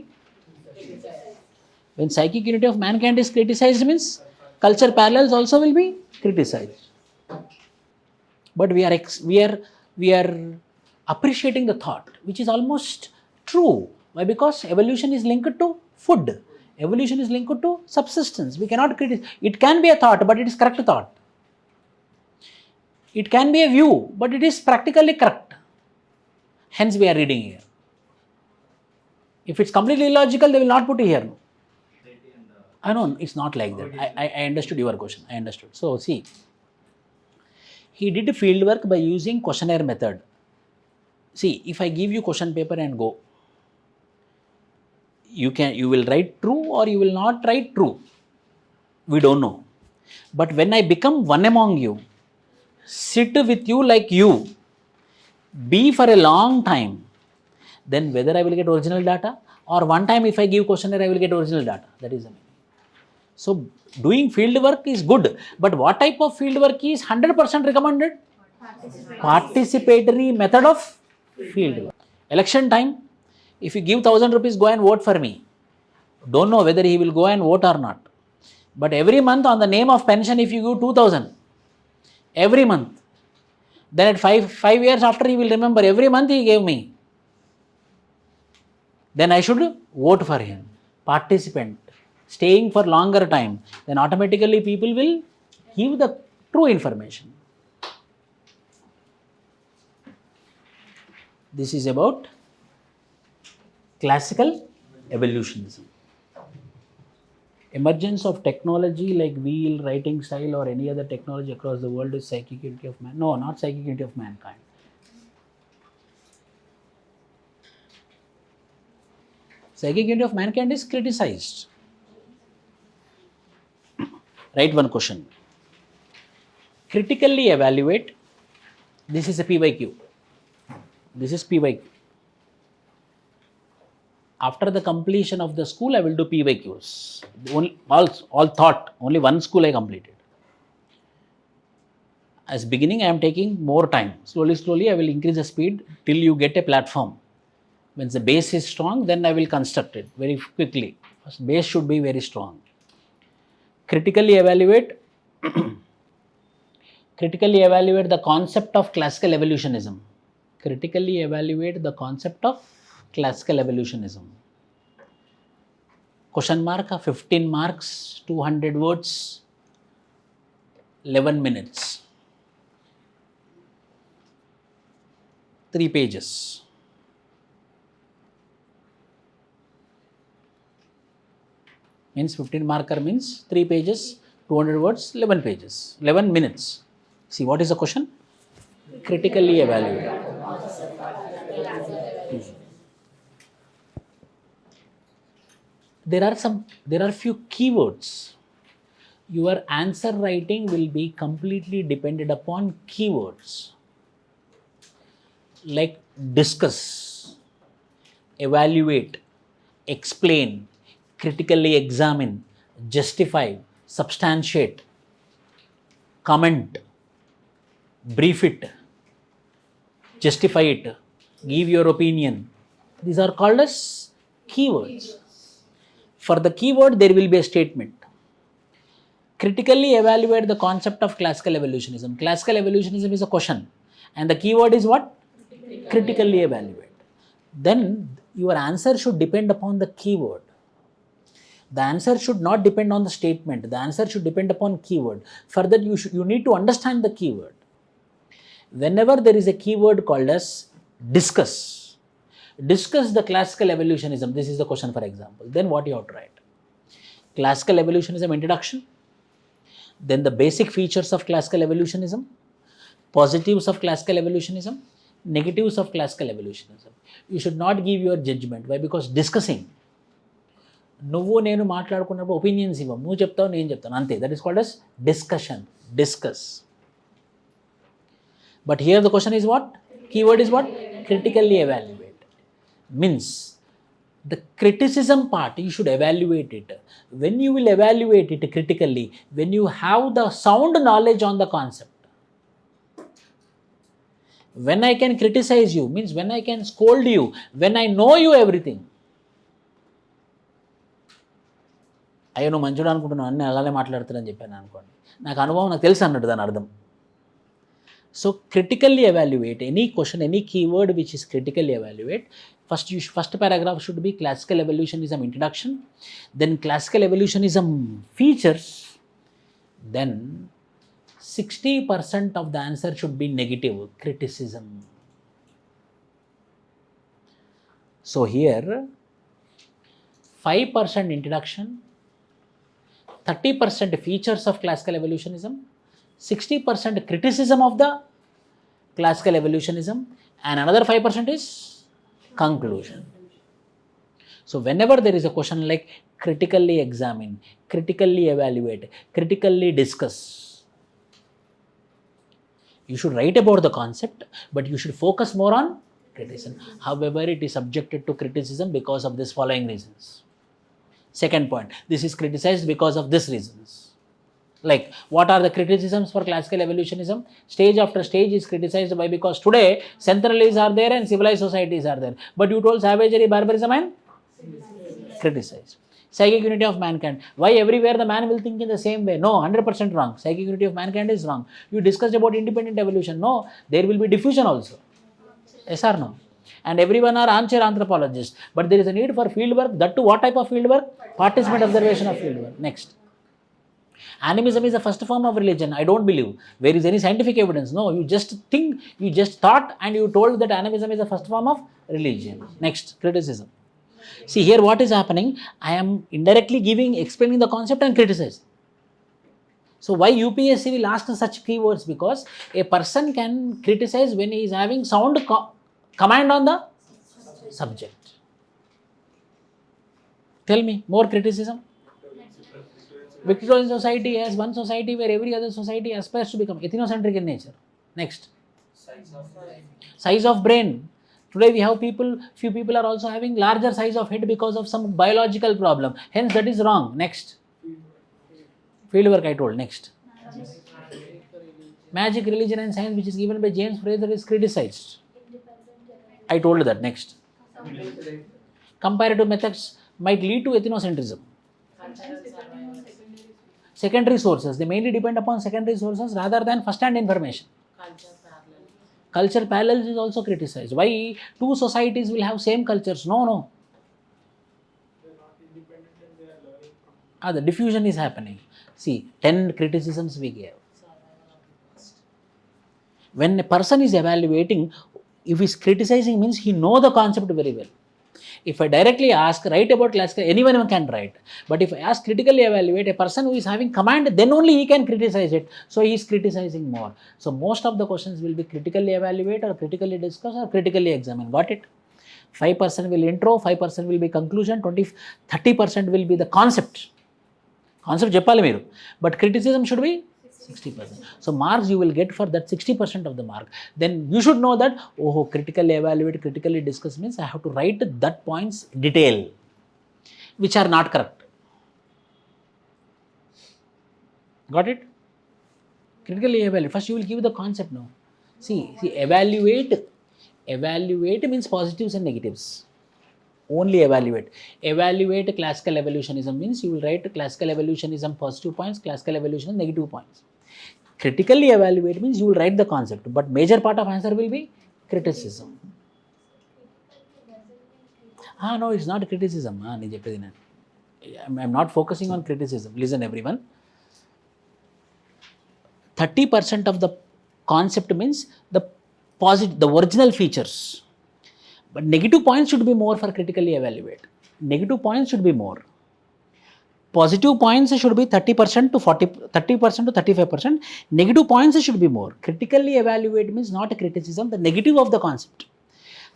When psychic unity of mankind is criticized means culture parallels also will be criticized. But we are appreciating the thought, which is almost true. Why? Because evolution is linked to food. Evolution is linked to subsistence. We cannot criticize. It can be a thought, but it is correct thought. It can be a view, but it is practically correct. Hence we are reading here. If it's completely illogical, they will not put it here. I know, it's not like that. I understood your question. I understood. So see, he did field work by using questionnaire method. See, if I give you question paper and go, you will write true or you will not write true. We don't know. But when I become one among you, sit with you like you, be for a long time, then whether I will get original data or one time if I give questionnaire I will get original data. That is the meaning. So doing field work is good, but what type of field work is 100% recommended? Participatory method of field work. Election time, if you give 1000 rupees, go and vote for me. Don't know whether he will go and vote or not. But every month on the name of pension, if you give 2000, every month, then at 5 years after he will remember, every month he gave me. Then I should vote for him. Participant, staying for longer time, then automatically people will give the true information. This is about classical evolutionism. Emergence of technology like wheel, writing style or any other technology across the world is psychic unity of man. No, not psychic unity of mankind. Psychic unity of mankind is criticized. Write one question. Critically evaluate. This is a PYQ. This is PYQ. After the completion of the school, I will do PYQs. All thought. Only one school I completed. As beginning, I am taking more time. Slowly, I will increase the speed till you get a platform. When the base is strong, then I will construct it very quickly. First, base should be very strong. Critically evaluate. Critically evaluate the concept of classical evolutionism. Critically evaluate the concept of classical evolutionism. Question mark, 15 marks, 200 words, 11 minutes. 3 pages. Means 15 marker means 3 pages, 200 words, 11 pages, 11 minutes. See, what is the question? Critically evaluate. There are few keywords. Your answer writing will be completely dependent upon keywords. Like discuss, evaluate, explain, critically examine, justify, substantiate, comment, brief it, justify it, give your opinion. These are called as keywords. For the keyword, there will be a statement. Critically evaluate the concept of classical evolutionism. Classical evolutionism is a question. And the keyword is what? Critically evaluate. Then your answer should depend upon the keyword. The answer should not depend on the statement. The answer should depend upon keyword. For that, you need to understand the keyword. Whenever there is a keyword called as discuss the classical evolutionism. This is the question, for example. Then what you have to write? Classical evolutionism introduction. Then the basic features of classical evolutionism. Positives of classical evolutionism. Negatives of classical evolutionism. You should not give your judgment. Why? Because discussing. నువ్వు నేను మాట్లాడుకున్నప్పుడు opinions ఇవ్వం, నువ్వు చెప్తావు నేను చెప్తాను అంతే. That is called as discussion. Discuss. But here the question is what? Keyword is what? Critically evaluate. Means the criticism part, you should evaluate it. When you will evaluate it critically, when you have the sound knowledge on the concept. When I can criticize you, means when I can scold you, when I know you everything. అయ్యో నువ్వు మంచిగా అనుకుంటున్నావు, అన్నీ అలానే మాట్లాడుతానని చెప్పాను అనుకోండి, నాకు అనుభవం, నాకు తెలుసు అన్నట్టు దాని అర్థం. So critically evaluate any question, any keyword which is critically evaluate. First paragraph should be classical evolutionism introduction, then classical evolutionism features, then 60% of the answer should be negative, criticism. So here 5% introduction, 30% features of classical evolutionism, 60% criticism of the classical evolutionism, and another 5% is conclusion. So whenever there is a question like critically examine, critically evaluate, critically discuss, you should write about the concept, but you should focus more on criticism. However, it is subjected to criticism because of this following reasons. Second point, this is criticized because of this reasons. Like, what are the criticisms for classical evolutionism? Stage after stage is criticized by, because today centralists are there and civilized societies are there. But you told savagery, barbarism and criticized. Psychic unity of mankind. Why everywhere the man will think in the same way? No, 100% wrong. Psychic unity of mankind is wrong. You discussed about independent evolution. No, there will be diffusion also. Yes or no? And everyone are armchair anthropologists. But there is a need for field work. That too, what type of field work? Participant observation of field work. Next. Animism is the first form of religion. I don't believe. Where is any scientific evidence? No, you just think, you just thought and you told that animism is the first form of religion. Next, criticism. See here what is happening, I am indirectly explaining the concept and criticizing. So why UPSC will ask such keywords? Because a person can criticize when he is having sound command on the subject. Tell me, more criticism? Victorian society has one society where every other society aspires to become ethnocentric in nature. Next. Size of brain. Today we have few people are also having larger size of head because of some biological problem. Hence that is wrong. Next. Fieldwork I told. Next. Magic, religion and science, which is given by James Fraser, is criticized. I told that. Next. Comparative methods might lead to ethnocentrism. Secondary sources. They mainly depend upon secondary sources rather than first-hand information. Culture parallels is also criticized. Why two societies will have same cultures? No. The diffusion is happening. See, 10 criticisms we gave. When a person is evaluating, if he is criticizing means he knows the concept very well. If I directly ask, write about classical, anyone can write. But if I ask critically evaluate, a person who is having command, then only he can criticize it. So he is criticizing more. So most of the questions will be critically evaluate or critically discuss or critically examine. Got it? 5% will intro, 5% will be conclusion, 30% will be the concept. Concept చెప్పాలి మీరు. But criticism should be 60%. So marks you will get for that 60% of the mark. Then you should know that, critically evaluate, critically discuss means I have to write that points detail, which are not correct. Got it? Critically evaluate. First you will give the concept now. See, evaluate means positives and negatives. Only evaluate. Evaluate classical evolutionism means you will write classical evolutionism positive points, classical evolutionism negative points. Critically evaluate means you will write the concept, but major part of answer will be criticism. No, it's not criticism. I'm not focusing on criticism. Listen everyone. 30% of the concept means the original features. But negative points should be more for critically evaluate. Negative points should be more. Positive points should be 30% to 35%. Negative points should be more. Critically evaluate means not a criticism, the negative of the concept.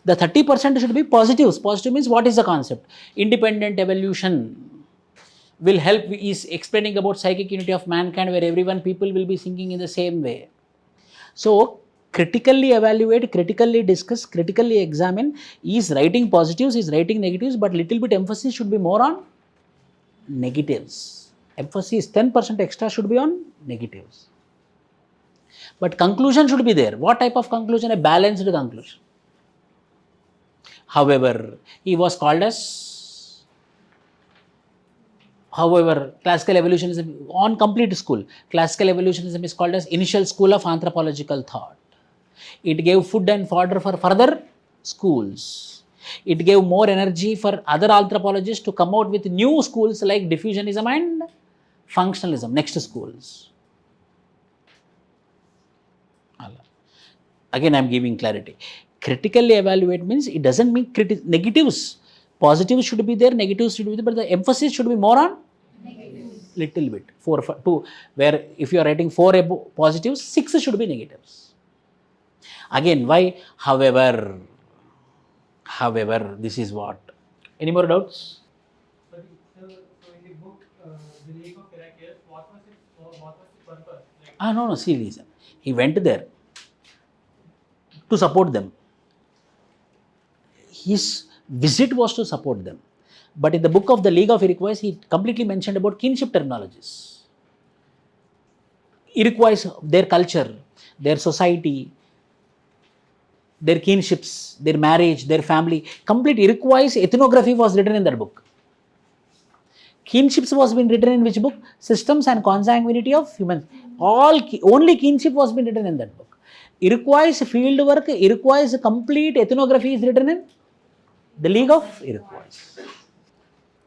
The 30% should be positives. Positive means what is the concept? Independent evolution will help, is explaining about psychic unity of mankind where people will be thinking in the same way. So, critically evaluate, critically discuss, critically examine is writing positives, is writing negatives, but little bit emphasis should be more on negatives. Emphasis 10% extra should be on negatives. But conclusion should be there. What type of conclusion? A balanced conclusion. However, classical evolutionism on complete school, classical evolutionism is called as initial school of anthropological thought. It gave food and fodder for further schools. It gave more energy for other anthropologists to come out with new schools like diffusionism and functionalism, next schools. Again, I am giving clarity. Critically evaluate means it doesn't mean negatives. Positives should be there, negatives should be there, but the emphasis should be more on negatives. Little bit. 2, where if you are writing 4 positives, 6 should be negatives. Again, why? However, this is what? Any more doubts? So in the book, The Lake of Iroquois, what was the purpose? No, see reason. He went there to support them. His visit was to support them. But in the book of the League of Iroquois, he completely mentioned about kinship terminologies. Iroquois, their culture, their society, their kinships, their marriage, their family, complete Iroquois ethnography was written in that book. Kinships was been written in which book? Systems and Consanguinity of Humans. Only kinship was been written in that book. Iroquois fieldwork, Iroquois complete ethnography is written in the League of Iroquois.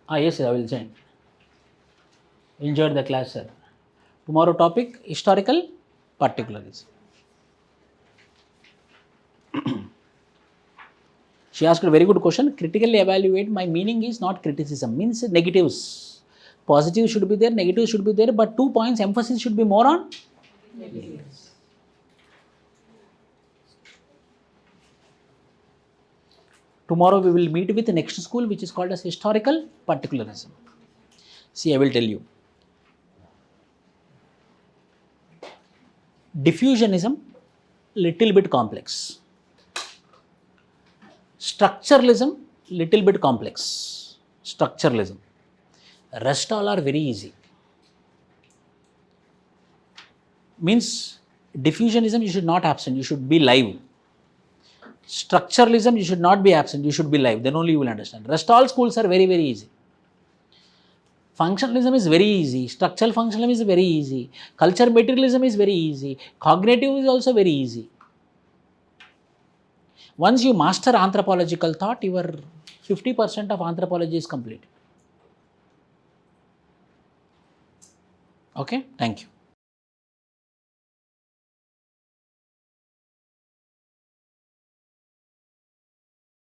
Yes, I will join. Enjoyed the class, sir. Tomorrow topic, historical particularism. She asked a very good question. Critically evaluate, my meaning is not criticism, means negatives. Positive should be there, negative should be there, but 2 points, emphasis should be more on negatives. Tomorrow we will meet with the next school, which is called as historical particularism. See, I will tell you. Diffusionism, little bit complex. Structuralism, little bit complex. Structuralism. Rest all are very easy. Means diffusionism you should not absent, you should be live. Structuralism you should not be absent, you should be live. Then only you will understand. Rest all schools are very, very easy. Functionalism is very easy. Structural functionalism is very easy. Culture materialism is very easy. Cognitive is also very easy. Once you master anthropological thought, your 50% of anthropology is complete. Okay, thank you.